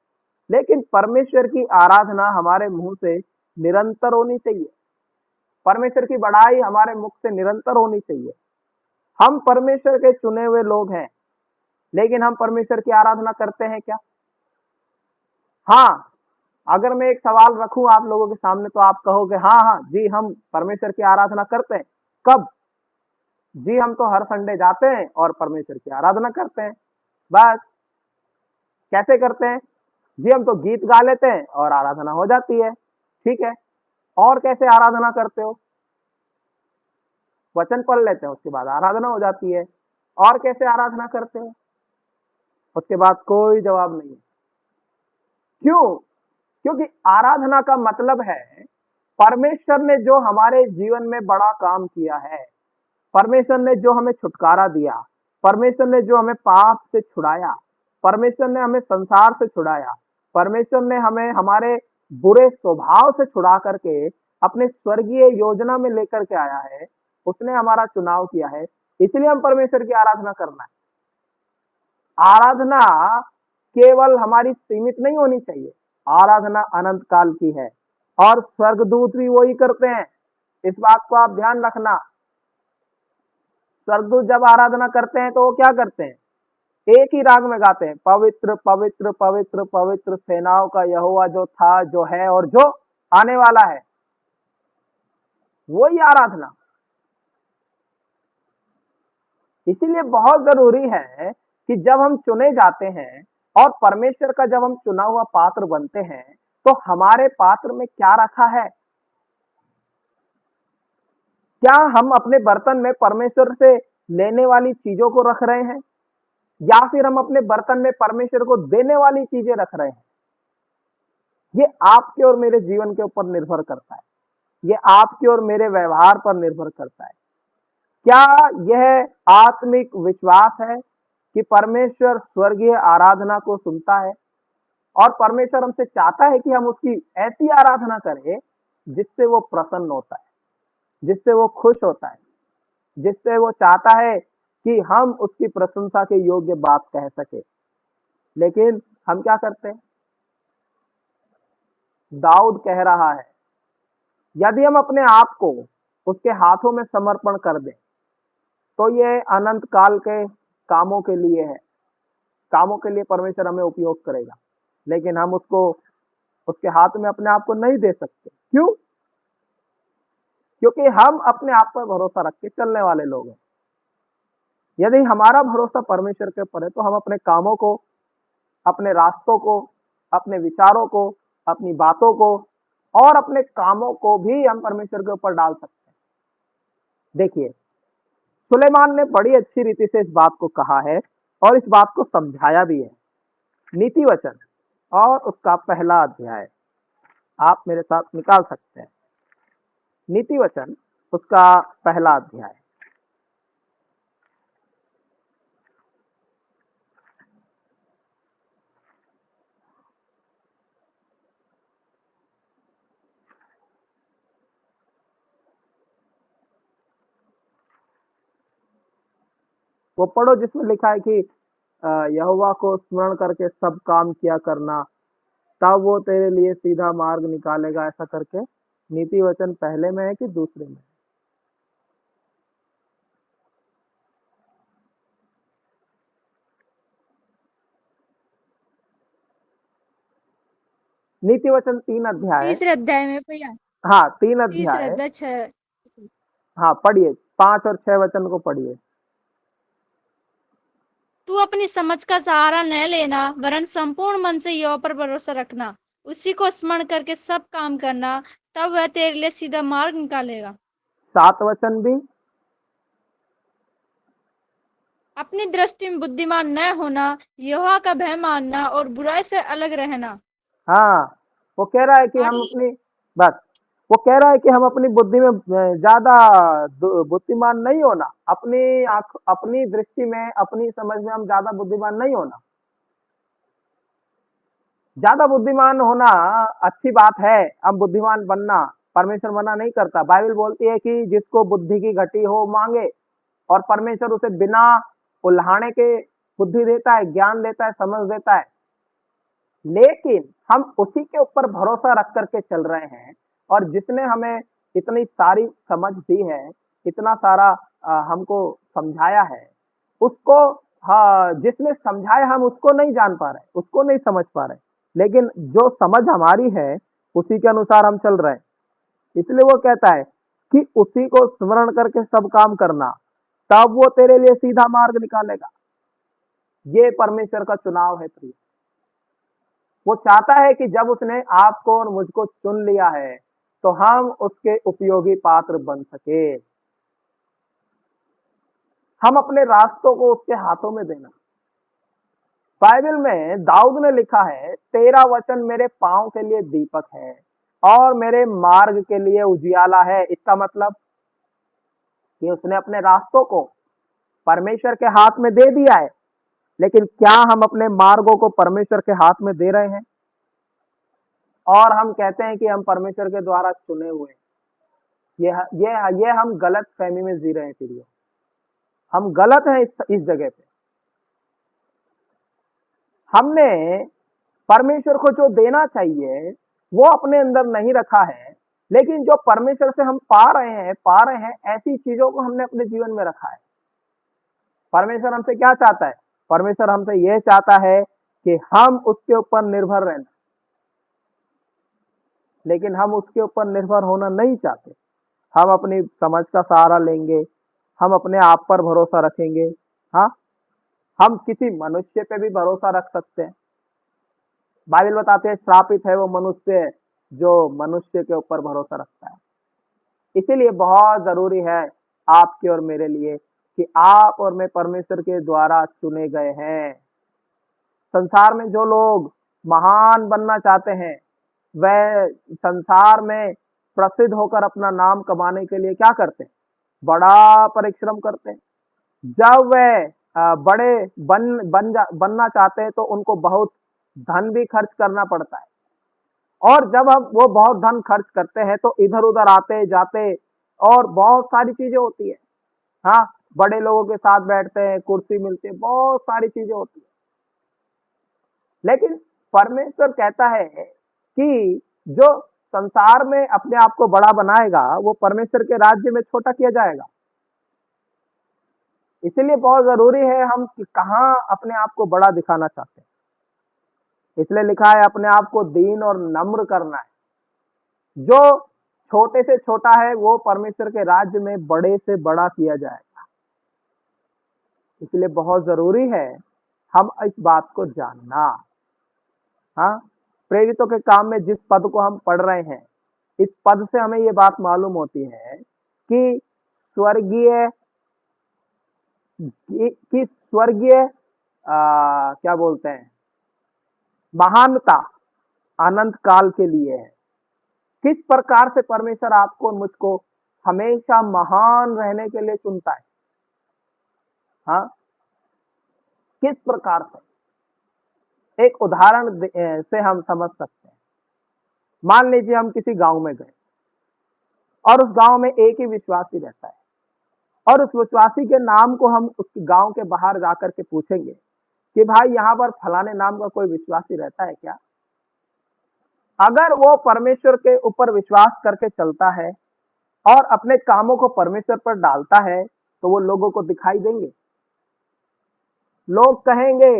लेकिन परमेश्वर की आराधना हमारे मुंह से निरंतर होनी चाहिए। परमेश्वर की बड़ाई हमारे मुख से निरंतर होनी चाहिए। हम परमेश्वर के चुने हुए लोग हैं, लेकिन हम परमेश्वर की आराधना करते हैं क्या? हाँ, अगर मैं एक सवाल रखूं आप लोगों के सामने तो आप कहोगे हाँ जी, हम परमेश्वर की आराधना करते हैं। कब? जी, हम तो हर संडे जाते हैं और परमेश्वर की आराधना करते हैं, बस। कैसे करते हैं? जी, हम तो गीत गा लेते हैं और आराधना हो जाती है। ठीक है, और कैसे आराधना करते हो? वचन पढ़ लेते हैं, उसके बाद आराधना हो जाती है। और कैसे आराधना करते हो? उसके बाद कोई जवाब नहीं है। क्यों? क्योंकि आराधना का मतलब है परमेश्वर ने जो हमारे जीवन में बड़ा काम किया है, परमेश्वर ने जो हमें छुटकारा दिया, परमेश्वर ने जो हमें पाप से छुड़ाया, परमेश्वर ने हमें संसार से छुड़ाया, परमेश्वर ने हमें हमारे बुरे स्वभाव से छुड़ा करके अपने स्वर्गीय योजना में लेकर के आया है। उसने हमारा चुनाव किया है, इसलिए हम परमेश्वर की आराधना करना है। आराधना केवल हमारी सीमित नहीं होनी चाहिए, आराधना अनंत काल की है और स्वर्गदूत भी वही करते हैं। इस बात को आप ध्यान रखना। स्वर्गदूत जब आराधना करते हैं तो वो क्या करते हैं? एक ही राग में गाते हैं, पवित्र पवित्र पवित्र पवित्र सेनाओं का यहोवा, जो था, जो है और जो आने वाला है। वही आराधना। इसीलिए बहुत जरूरी है कि जब हम चुने जाते हैं और परमेश्वर का जब हम चुना हुआ पात्र बनते हैं तो हमारे पात्र में क्या रखा है? क्या हम अपने बर्तन में परमेश्वर से लेने वाली चीजों को रख रहे हैं या फिर हम अपने बर्तन में परमेश्वर को देने वाली चीजें रख रहे हैं? ये आपके और मेरे जीवन के ऊपर निर्भर करता है। ये आपके और मेरे व्यवहार पर निर्भर करता है। क्या यह आत्मिक विश्वास है कि परमेश्वर स्वर्गीय आराधना को सुनता है और परमेश्वर हमसे चाहता है कि हम उसकी ऐसी आराधना करें जिससे वो प्रसन्न होता है, जिससे वो खुश होता है, जिससे वो चाहता है कि हम उसकी प्रशंसा के योग्य बात कह सके। लेकिन हम क्या करते हैं? दाऊद कह रहा है, यदि हम अपने आप को उसके हाथों में समर्पण कर दें तो ये अनंत काल के कामों के लिए है, कामों के लिए परमेश्वर हमें उपयोग करेगा। लेकिन हम उसको उसके हाथ में अपने आप को नहीं दे सकते। क्यों? क्योंकि हम अपने आप पर भरोसा रख के चलने वाले लोग हैं। यदि हमारा भरोसा परमेश्वर के ऊपर है तो हम अपने कामों को, अपने रास्तों को, अपने विचारों को, अपनी बातों को और अपने कामों को भी हम परमेश्वर के ऊपर डाल सकते हैं। देखिए, सुलेमान ने बड़ी अच्छी रीति से इस बात को कहा है और इस बात को समझाया भी है। नीति वचन और उसका पहला अध्याय आप मेरे साथ निकाल सकते हैं। नीति वचन उसका पहला अध्याय। वो पढ़ो जिसमें लिखा है कि यहोवा को स्मरण करके सब काम किया करना, तब वो तेरे लिए सीधा मार्ग निकालेगा, ऐसा करके। नीति वचन पहले में है कि दूसरे में? नीति वचन 3 अध्याय। तीसरे अध्याय में भैया, हाँ, 3 तीसरे अध्याय। अध्याय 6। हाँ, पढ़िए, 5 और 6 वचन को पढ़िए। तू अपनी समझ का सहारा न लेना, वरन संपूर्ण मन से यहोवा पर भरोसा रखना, उसी को स्मरण करके सब काम करना, तब वह तेरे लिए सीधा मार्ग निकालेगा। 7 वचन भी। अपनी दृष्टि में बुद्धिमान न होना, यहोवा का भय मानना और बुराई से अलग रहना। हाँ, वो कह रहा है कि हम अपनी बस वो कह रहा है कि हम अपनी बुद्धि में ज्यादा बुद्धिमान नहीं होना, अपनी आंख, अपनी दृष्टि में, अपनी समझ में हम ज्यादा बुद्धिमान नहीं होना। ज्यादा बुद्धिमान होना अच्छी बात है, हम बुद्धिमान बनना परमेश्वर मना नहीं करता। बाइबल बोलती है कि जिसको बुद्धि की घटी हो मांगे, और परमेश्वर उसे बिना उल्हाने के बुद्धि देता है, ज्ञान देता है, समझ देता है। लेकिन हम उसी के ऊपर भरोसा रख करके चल रहे हैं और जिसने हमें इतनी सारी समझ दी है, इतना सारा हमको समझाया है, उसको, हाँ, जिसने समझाया हम उसको नहीं जान पा रहे, उसको नहीं समझ पा रहे, लेकिन जो समझ हमारी है उसी के अनुसार हम चल रहे हैं। इसलिए वो कहता है कि उसी को स्मरण करके सब काम करना, तब वो तेरे लिए सीधा मार्ग निकालेगा। ये परमेश्वर का चुनाव है प्रिय। वो चाहता है कि जब उसने आपको और मुझको चुन लिया है तो हम उसके उपयोगी पात्र बन सके। हम अपने रास्तों को उसके हाथों में देना। बाइबल में दाऊद ने लिखा है, तेरा वचन मेरे पांव के लिए दीपक है और मेरे मार्ग के लिए उजियाला है। इसका मतलब कि उसने अपने रास्तों को परमेश्वर के हाथ में दे दिया है, लेकिन क्या हम अपने मार्गों को परमेश्वर के हाथ में दे रहे हैं? और हम कहते हैं कि हम परमेश्वर के द्वारा चुने हुए हैं। ये हम गलत फहमी में जी रहे हैं। फिर हम गलत हैं इस जगह पे। हमने परमेश्वर को जो देना चाहिए वो अपने अंदर नहीं रखा है, लेकिन जो परमेश्वर से हम पा रहे हैं ऐसी चीजों को हमने अपने जीवन में रखा है। परमेश्वर हमसे क्या चाहता है? परमेश्वर हमसे यह चाहता है कि हम उसके ऊपर निर्भर रहना, लेकिन हम उसके ऊपर निर्भर होना नहीं चाहते। हम अपनी समझ का सहारा लेंगे, हम अपने आप पर भरोसा रखेंगे। हाँ, हम किसी मनुष्य पे भी भरोसा रख सकते हैं। बाइबल बताते हैं श्रापित है वो मनुष्य जो मनुष्य के ऊपर भरोसा रखता है। इसीलिए बहुत जरूरी है आपके और मेरे लिए कि आप और मैं परमेश्वर के द्वारा चुने गए हैं। संसार में जो लोग महान बनना चाहते हैं वह संसार में प्रसिद्ध होकर अपना नाम कमाने के लिए क्या करते हैं? बड़ा परिश्रम करते हैं। जब वे बड़े बनना चाहते हैं तो उनको बहुत धन भी खर्च करना पड़ता है, और जब हम वो बहुत धन खर्च करते हैं तो इधर उधर आते जाते और बहुत सारी चीजें होती है। हाँ, बड़े लोगों के साथ बैठते हैं, कुर्सी मिलती है, बहुत सारी चीजें होती है। लेकिन परमेश्वर कहता है कि जो संसार में अपने आप को बड़ा बनाएगा वो परमेश्वर के राज्य में छोटा किया जाएगा। इसलिए बहुत जरूरी है हम कहाँ अपने आप को बड़ा दिखाना चाहते हैं। इसलिए लिखा है अपने आप को दीन और नम्र करना है। जो छोटे से छोटा है वो परमेश्वर के राज्य में बड़े से बड़ा किया जाएगा। इसलिए बहुत जरूरी है हम इस बात को जानना। हाँ, प्रेरितों के काम में जिस पद को हम पढ़ रहे हैं, इस पद से हमें ये बात मालूम होती है कि स्वर्गीय क्या बोलते हैं, महानता अनंत काल के लिए है। किस प्रकार से परमेश्वर आपको और मुझको हमेशा महान रहने के लिए चुनता है। हाँ, किस प्रकार से, एक उदाहरण से हम समझ सकते हैं। मान लीजिए हम किसी गांव में गए और उस गांव में एक ही विश्वासी रहता है, और उस विश्वासी के नाम को हम उस गांव के बाहर जाकर के पूछेंगे कि भाई यहाँ पर फलाने नाम का कोई विश्वासी रहता है क्या? अगर वो परमेश्वर के ऊपर विश्वास करके चलता है और अपने कामों को परमेश्वर पर डालता है तो वो लोगों को दिखाई देंगे। लोग कहेंगे,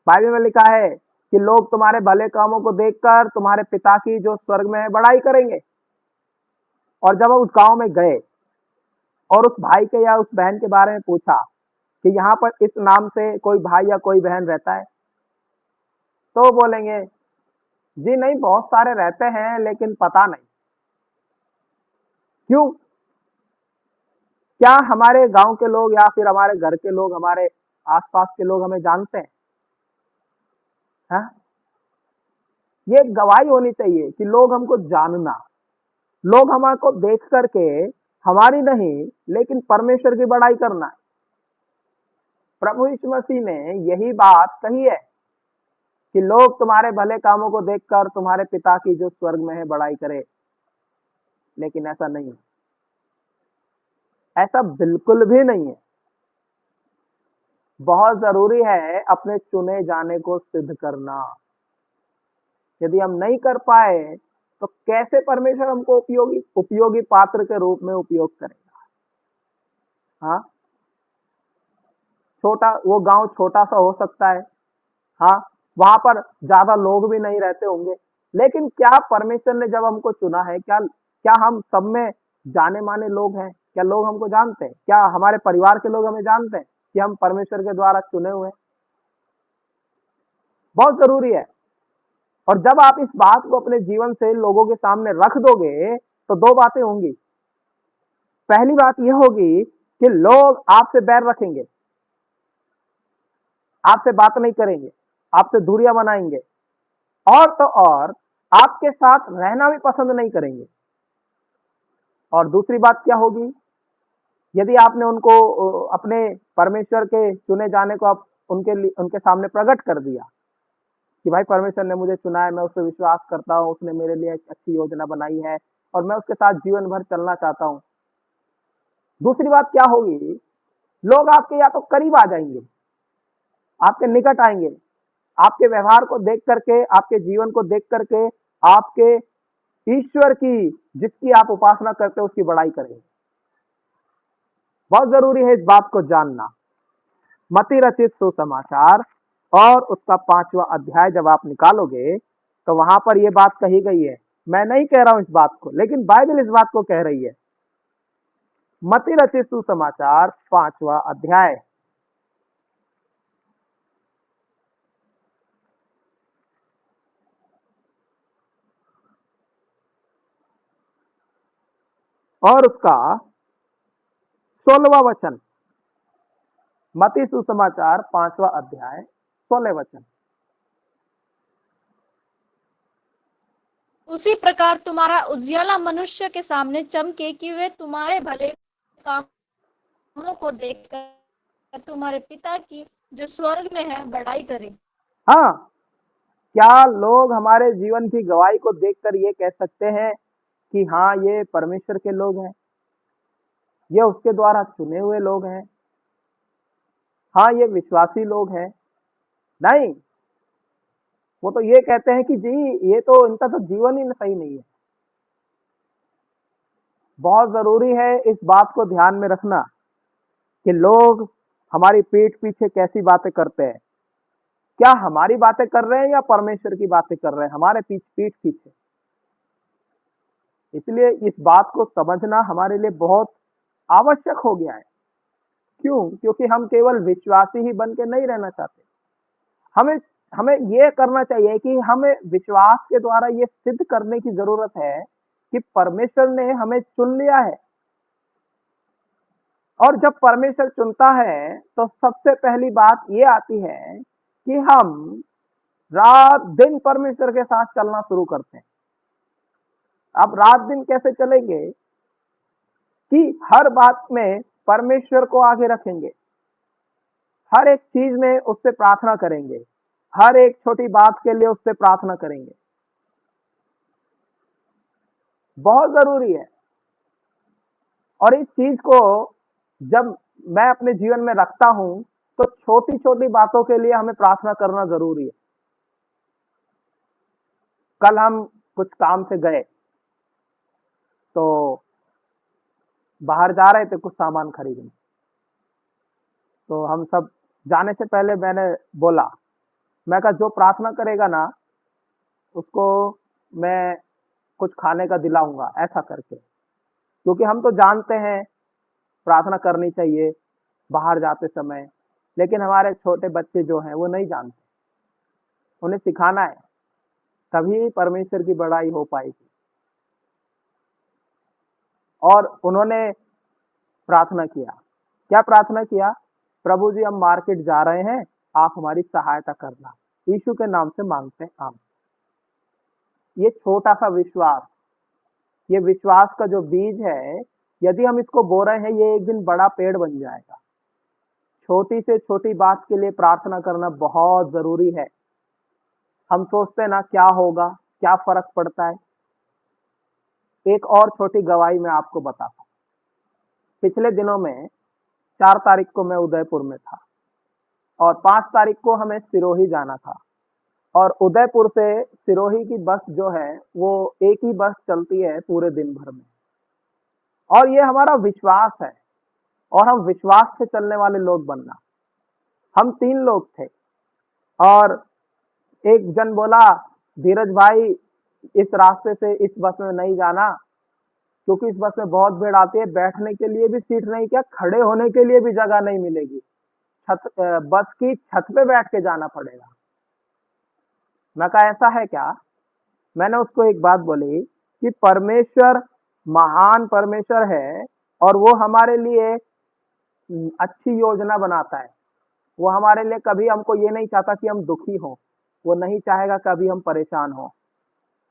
बाइबल में लिखा है कि लोग तुम्हारे भले कामों को देखकर तुम्हारे पिता की जो स्वर्ग में है बड़ाई करेंगे। और जब वो उस गांव में गए और उस भाई के या उस बहन के बारे में पूछा कि यहाँ पर इस नाम से कोई भाई या कोई बहन रहता है, तो वो बोलेंगे जी नहीं, बहुत सारे रहते हैं लेकिन पता नहीं। क्यों? क्या हमारे गांव के लोग या फिर हमारे घर के लोग, हमारे आसपास के लोग हमें जानते हैं? हाँ? ये गवाही होनी चाहिए कि लोग हमको जानना, लोग हमको देख करके हमारी नहीं लेकिन परमेश्वर की बड़ाई करना है। प्रभु यीशु मसीह ने यही बात कही है कि लोग तुम्हारे भले कामों को देखकर तुम्हारे पिता की जो स्वर्ग में है बड़ाई करे, लेकिन ऐसा नहीं है, ऐसा बिल्कुल भी नहीं है। बहुत जरूरी है अपने चुने जाने को सिद्ध करना। यदि हम नहीं कर पाए तो कैसे परमेश्वर हमको उपयोगी पात्र के रूप में उपयोग करेगा? हाँ, वो गांव छोटा सा हो सकता है, हाँ, वहां पर ज्यादा लोग भी नहीं रहते होंगे, लेकिन क्या परमेश्वर ने जब हमको चुना है, क्या हम सब में जाने माने लोग हैं? क्या लोग हमको जानते हैं? क्या हमारे परिवार के लोग हमें जानते हैं कि हम परमेश्वर के द्वारा चुने हुए हैं? बहुत जरूरी है। और जब आप इस बात को अपने जीवन से लोगों के सामने रख दोगे तो दो बातें होंगी। पहली बात यह होगी कि लोग आपसे बैर रखेंगे, आपसे बात नहीं करेंगे, आपसे दूरियां बनाएंगे, और तो और आपके साथ रहना भी पसंद नहीं करेंगे। और दूसरी बात क्या होगी? यदि आपने उनको अपने परमेश्वर के चुने जाने को आप उनके सामने प्रकट कर दिया कि भाई परमेश्वर ने मुझे चुना है, मैं उस पर विश्वास करता हूँ, उसने मेरे लिए एक अच्छी योजना बनाई है और मैं उसके साथ जीवन भर चलना चाहता हूँ। दूसरी बात क्या होगी, लोग आपके या तो करीब आ जाएंगे, आपके निकट आएंगे, आपके व्यवहार को देख करके, आपके जीवन को देख करके, आपके ईश्वर की जिसकी आप उपासना करते हो उसकी बड़ाई करेंगे। बहुत जरूरी है इस बात को जानना। मत्ती रचित सुसमाचार और उसका 5वां अध्याय जब आप निकालोगे तो वहां पर यह बात कही गई है। मैं नहीं कह रहा हूं इस बात को, लेकिन बाइबल इस बात को कह रही है। मत्ती रचित सुसमाचार 5वां अध्याय और उसका 16वां वचन। मत्ती सुसमाचार 5वां अध्याय 16 वचन। उसी प्रकार तुम्हारा उजियाला मनुष्य के सामने चमके कि वे तुम्हारे भले कामों को देखकर तुम्हारे पिता की जो स्वर्ग में है बड़ाई करें। हाँ, क्या लोग हमारे जीवन की गवाही को देखकर ये कह सकते हैं कि हाँ ये परमेश्वर के लोग हैं, ये उसके द्वारा चुने हुए लोग हैं, हाँ ये विश्वासी लोग हैं? नहीं, वो तो ये कहते हैं कि जी ये तो इनका तो जीवन ही सही नहीं है। बहुत जरूरी है इस बात को ध्यान में रखना कि लोग हमारी पीठ पीछे कैसी बातें करते हैं। क्या हमारी बातें कर रहे हैं या परमेश्वर की बातें कर रहे हैं हमारे पीठ पीछे। इसलिए इस बात को समझना हमारे लिए बहुत आवश्यक हो गया है। क्यों? क्योंकि हम केवल विश्वासी ही बन के नहीं रहना चाहते। हमें हमें यह करना चाहिए कि हमें विश्वास के द्वारा ये सिद्ध करने की जरूरत है कि परमेश्वर ने हमें चुन लिया है। और जब परमेश्वर चुनता है तो सबसे पहली बात ये आती है कि हम रात दिन परमेश्वर के साथ चलना शुरू करते हैं। अब रात दिन कैसे चलेंगे कि हर बात में परमेश्वर को आगे रखेंगे, हर एक चीज में उससे प्रार्थना करेंगे, हर एक छोटी बात के लिए उससे प्रार्थना करेंगे। बहुत जरूरी है। और इस चीज को जब मैं अपने जीवन में रखता हूं तो छोटी छोटी बातों के लिए हमें प्रार्थना करना जरूरी है। कल हम कुछ काम से गए तो बाहर जा रहे थे कुछ सामान खरीदने, तो हम सब जाने से पहले मैंने बोला, मैं कहा जो प्रार्थना करेगा ना उसको मैं कुछ खाने का दिलाऊंगा, ऐसा करके। क्योंकि हम तो जानते हैं प्रार्थना करनी चाहिए बाहर जाते समय, लेकिन हमारे छोटे बच्चे जो हैं वो नहीं जानते। उन्हें सिखाना है, तभी परमेश्वर की बड़ाई हो पाएगी। और उन्होंने प्रार्थना किया। क्या प्रार्थना किया? प्रभु जी हम मार्केट जा रहे हैं, आप हमारी सहायता करना, यीशु के नाम से मांगते हैं आमीन। ये छोटा सा विश्वास, ये विश्वास का जो बीज है, यदि हम इसको बो रहे हैं ये एक दिन बड़ा पेड़ बन जाएगा। छोटी से छोटी बात के लिए प्रार्थना करना बहुत जरूरी है। हम सोचते हैं ना क्या होगा, क्या फर्क पड़ता है। एक और छोटी गवाही मैं आपको बताता हूँ। पिछले दिनों में 4 तारीख को मैं उदयपुर में था और 5 तारीख को हमें सिरोही जाना था। और उदयपुर से सिरोही की बस जो है वो एक ही बस चलती है पूरे दिन भर में। और ये हमारा विश्वास है और हम विश्वास से चलने वाले लोग बनना। हम 3 लोग थे और एक जन बोला, धीरज भाई इस रास्ते से इस बस में नहीं जाना क्योंकि इस बस में बहुत भीड़ आती है, बैठने के लिए भी सीट नहीं, क्या खड़े होने के लिए भी जगह नहीं मिलेगी, बस की छत पे बैठ के जाना पड़ेगा। मैं कहा ऐसा है क्या? मैंने उसको एक बात बोली कि परमेश्वर महान परमेश्वर है और वो हमारे लिए अच्छी योजना बनाता है। वो हमारे लिए कभी हमको ये नहीं चाहता कि हम दुखी हों, वो नहीं चाहेगा कभी हम परेशान हों।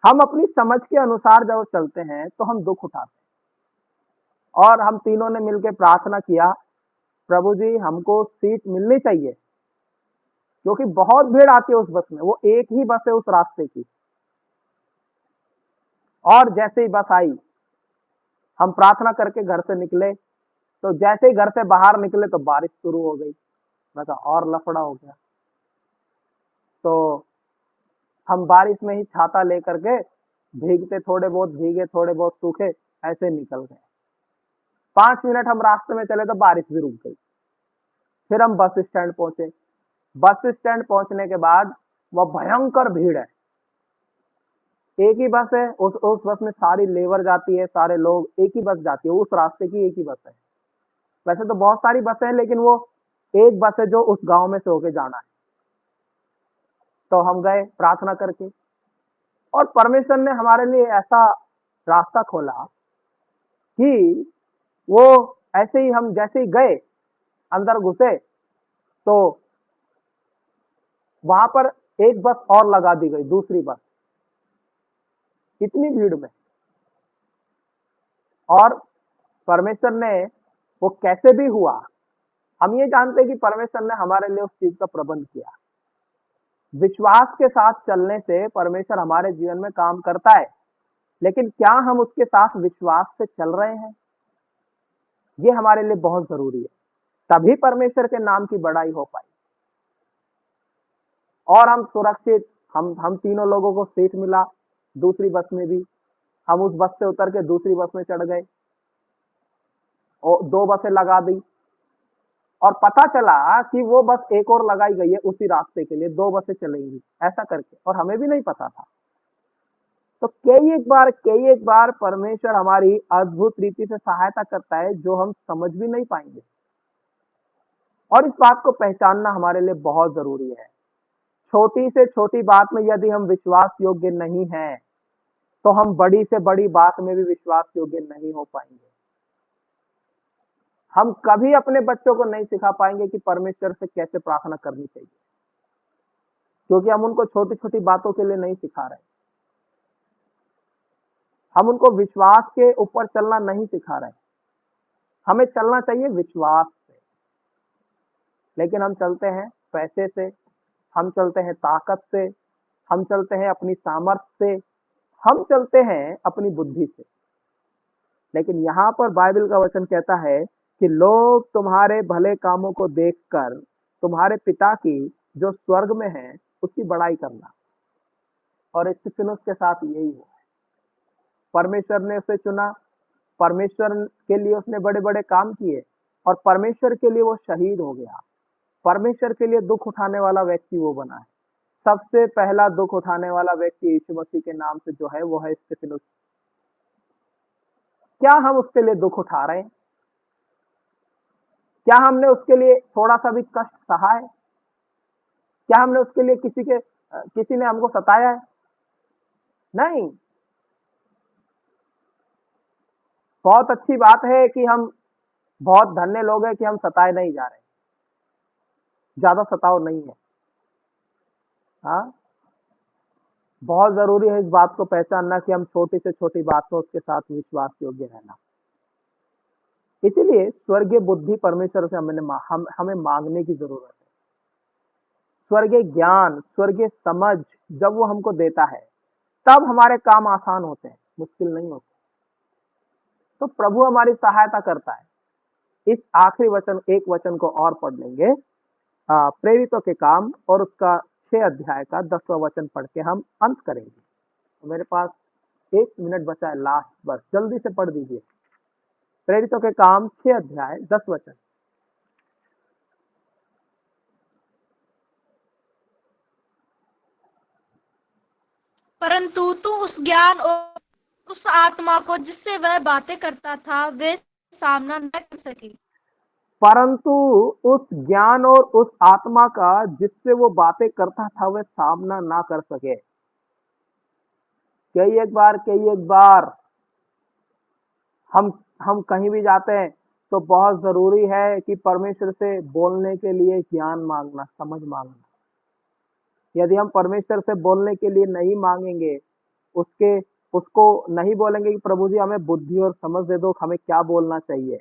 हम अपनी समझ के अनुसार जब चलते हैं तो हम दुख उठाते हैं। और हम तीनों ने मिलकर प्रार्थना किया, प्रभु जी हमको सीट मिलनी चाहिए। क्योंकि बहुत भीड़ आती है उस बस में। वो एक ही बस है उस रास्ते की। और जैसे ही बस आई, हम प्रार्थना करके घर से निकले, तो जैसे ही घर से बाहर निकले तो बारिश शुरू हो गई। मैं कहा और लफड़ा हो गया। तो हम बारिश में ही छाता लेकर के भीगते, थोड़े बहुत भीगे, थोड़े बहुत सूखे, ऐसे निकल गए। 5 मिनट हम रास्ते में चले तो बारिश भी रुक गई। फिर हम बस स्टैंड पहुंचे। बस स्टैंड पहुंचने के बाद वह भयंकर भीड़ है। एक ही बस है, उस बस में सारी लेबर जाती है, सारे लोग, एक ही बस जाती है, उस रास्ते की एक ही बस है। वैसे तो बहुत सारी बसें हैं, लेकिन वो एक बस है जो उस गांव में से होके जाना है। तो हम गए प्रार्थना करके, और परमेश्वर ने हमारे लिए ऐसा रास्ता खोला कि वो ऐसे ही, हम जैसे ही गए, अंदर घुसे, तो वहां पर एक बस और लगा दी गई, दूसरी बस, इतनी भीड़ में। और परमेश्वर ने, वो कैसे भी हुआ, हम ये जानते हैं कि परमेश्वर ने हमारे लिए उस चीज का प्रबंध किया। विश्वास के साथ चलने से परमेश्वर हमारे जीवन में काम करता है, लेकिन क्या हम उसके साथ विश्वास से चल रहे हैं, ये हमारे लिए बहुत जरूरी है। तभी परमेश्वर के नाम की बड़ाई हो पाई। और हम सुरक्षित, हम तीनों लोगों को सीट मिला दूसरी बस में भी। हम उस बस से उतर के दूसरी बस में चढ़ गए, और 2 बसें लगा दी, और पता चला कि वो बस एक और लगाई गई है उसी रास्ते के लिए, 2 बसें चलेंगी ऐसा करके, और हमें भी नहीं पता था। तो कई एक बार परमेश्वर हमारी अद्भुत रीति से सहायता करता है, जो हम समझ भी नहीं पाएंगे। और इस बात को पहचानना हमारे लिए बहुत जरूरी है। छोटी से छोटी बात में यदि हम विश्वास योग्य नहीं हैं, तो हम बड़ी से बड़ी बात में भी विश्वास योग्य नहीं हो पाएंगे। हम कभी अपने बच्चों को नहीं सिखा पाएंगे कि परमेश्वर से कैसे प्रार्थना करनी चाहिए, क्योंकि हम उनको छोटी छोटी बातों के लिए नहीं सिखा रहे। हम उनको विश्वास के ऊपर चलना नहीं सिखा रहे। हमें चलना चाहिए विश्वास से, लेकिन हम चलते हैं पैसे से, हम चलते हैं ताकत से, हम चलते हैं अपनी सामर्थ्य से, हम चलते हैं अपनी बुद्धि से। लेकिन यहाँ पर बाइबल का वचन कहता है कि लोग तुम्हारे भले कामों को देखकर तुम्हारे पिता की जो स्वर्ग में है उसकी बड़ाई करना। और स्तिफनुस के साथ यही हुआ है। परमेश्वर ने उसे चुना, परमेश्वर के लिए उसने बड़े बड़े काम किए, और परमेश्वर के लिए वो शहीद हो गया। परमेश्वर के लिए दुख उठाने वाला व्यक्ति वो बना है। सबसे पहला दुख उठाने वाला व्यक्ति यीशु मसीह के नाम से जो है वो है स्तिफनुस। क्या हम उसके लिए दुख उठा रहे हैं? क्या हमने उसके लिए थोड़ा सा भी कष्ट सहा है? क्या हमने उसके लिए किसी ने हमको सताया है? नहीं। बहुत अच्छी बात है कि हम बहुत धन्य लोग हैं कि हम सताए नहीं जा रहे, ज्यादा सताव नहीं है। हाँ, बहुत जरूरी है इस बात को पहचानना कि हम छोटी से छोटी बात में उसके साथ विश्वास योग्य रहना। इसीलिए स्वर्गीय बुद्धि परमेश्वर से हमें मांगने की जरूरत है। स्वर्गीय ज्ञान, स्वर्गीय समझ जब वो हमको देता है, तब हमारे काम आसान होते हैं, मुश्किल नहीं होते। तो प्रभु हमारी सहायता करता है। इस आखिरी एक वचन को और पढ़ लेंगे, प्रेरितों के काम और उसका 6 अध्याय का 10वां वचन पढ़ के हम अंत करेंगे। तो मेरे पास 1 मिनट बचा है लास्ट, बस जल्दी से पढ़ दीजिए। प्रेरितों के काम 6 अध्याय 10 वचन। परंतु तू उस ज्ञान और उस आत्मा को जिससे वह बातें करता था वे सामना न कर सके। परंतु उस ज्ञान और उस आत्मा का जिससे वो बातें करता था वह सामना ना कर सके। कई एक बार हम कहीं भी जाते हैं तो बहुत जरूरी है कि परमेश्वर से बोलने के लिए ज्ञान मांगना, समझ मांगना। यदि हम परमेश्वर से बोलने के लिए नहीं मांगेंगे, उसको नहीं बोलेंगे कि प्रभु जी हमें बुद्धि और समझ दे दो, हमें क्या बोलना चाहिए,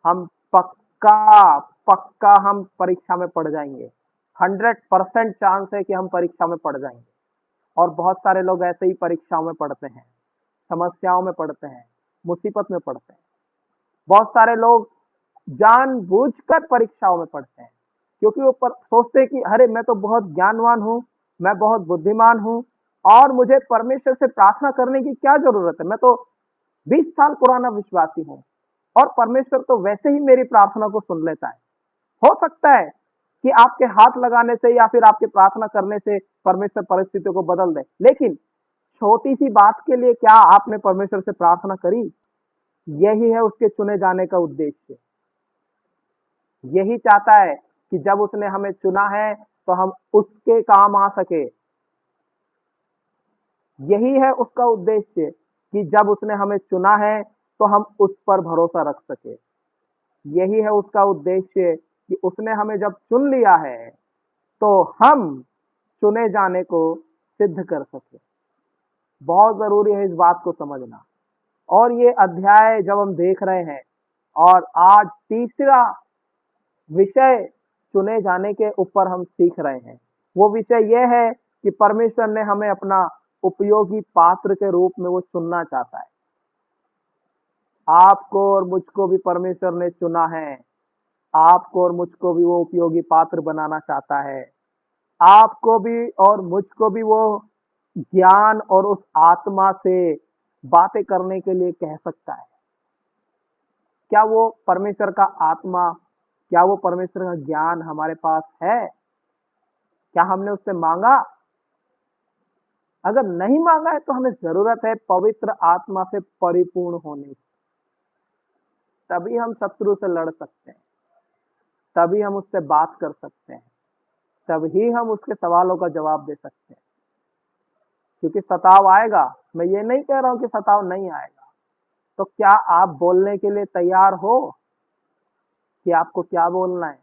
हम पक्का हम परीक्षा में पड़ जाएंगे। 100% चांस है कि हम परीक्षा में पढ़ जाएंगे। और बहुत सारे लोग ऐसे ही परीक्षाओं में पढ़ते हैं, समस्याओं में पढ़ते हैं, मुसीबत में पढ़ते हैं। बहुत सारे लोग जानबूझकर परीक्षाओं में पढ़ते हैं, क्योंकि वो सोचते हैं कि अरे मैं तो बहुत ज्ञानवान हूँ, मैं बहुत बुद्धिमान हूँ और मुझे परमेश्वर से प्रार्थना करने की क्या जरूरत है, मैं तो 20 साल पुराना विश्वासी हूँ और परमेश्वर तो वैसे ही मेरी प्रार्थना को सुन लेता है। हो सकता है कि आपके हाथ लगाने से या फिर आपके प्रार्थना करने से परमेश्वर परिस्थितियों को बदल दे, लेकिन छोटी सी बात के लिए क्या आपने परमेश्वर से प्रार्थना करी? यही है उसके चुने जाने का उद्देश्य। यही चाहता है कि जब उसने हमें चुना है तो हम उसके काम आ सके। यही है उसका उद्देश्य कि जब उसने हमें चुना है तो हम उस पर भरोसा रख सके। यही है उसका उद्देश्य कि उसने हमें जब चुन लिया है तो हम चुने जाने को सिद्ध कर सके। बहुत जरूरी है इस बात को समझना। और ये अध्याय जब हम देख रहे हैं और आज तीसरा विषय चुने जाने के ऊपर हम सीख रहे हैं, वो विषय यह है कि परमेश्वर ने हमें अपना उपयोगी पात्र के रूप में वो चुनना चाहता है। आपको और मुझको भी परमेश्वर ने चुना है। आपको और मुझको भी वो उपयोगी पात्र बनाना चाहता है। आपको भी और मुझको भी वो ज्ञान और उस आत्मा से बातें करने के लिए कह सकता है। क्या वो परमेश्वर का आत्मा, क्या वो परमेश्वर का ज्ञान हमारे पास है? क्या हमने उससे मांगा? अगर नहीं मांगा है तो हमें जरूरत है पवित्र आत्मा से परिपूर्ण होने की। तभी हम शत्रु से लड़ सकते हैं, तभी हम उससे बात कर सकते हैं, तभी हम उसके सवालों का जवाब दे सकते हैं। क्योंकि सताव आएगा, मैं ये नहीं कह रहा हूं कि सताव नहीं आएगा। तो क्या आप बोलने के लिए तैयार हो कि आपको क्या बोलना है?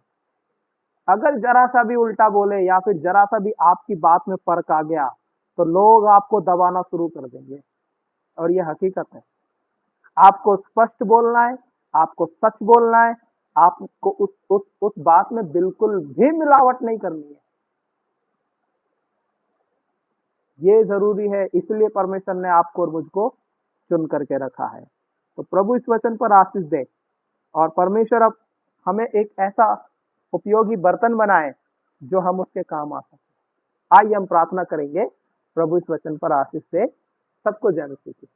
अगर जरा सा भी उल्टा बोले या फिर जरा सा भी आपकी बात में फर्क आ गया तो लोग आपको दबाना शुरू कर देंगे। और ये हकीकत है। आपको स्पष्ट बोलना है, आपको सच बोलना है, आपको उस बात में बिल्कुल भी मिलावट नहीं करनी है। ये जरूरी है, इसलिए परमेश्वर ने आपको और मुझको चुन करके रखा है। तो प्रभु इस वचन पर आशीष दे और परमेश्वर अब हमें एक ऐसा उपयोगी बर्तन बनाए जो हम उसके काम आ सके। आइए हम प्रार्थना करेंगे। प्रभु इस वचन पर आशीष दे। सबको जय मसीह की।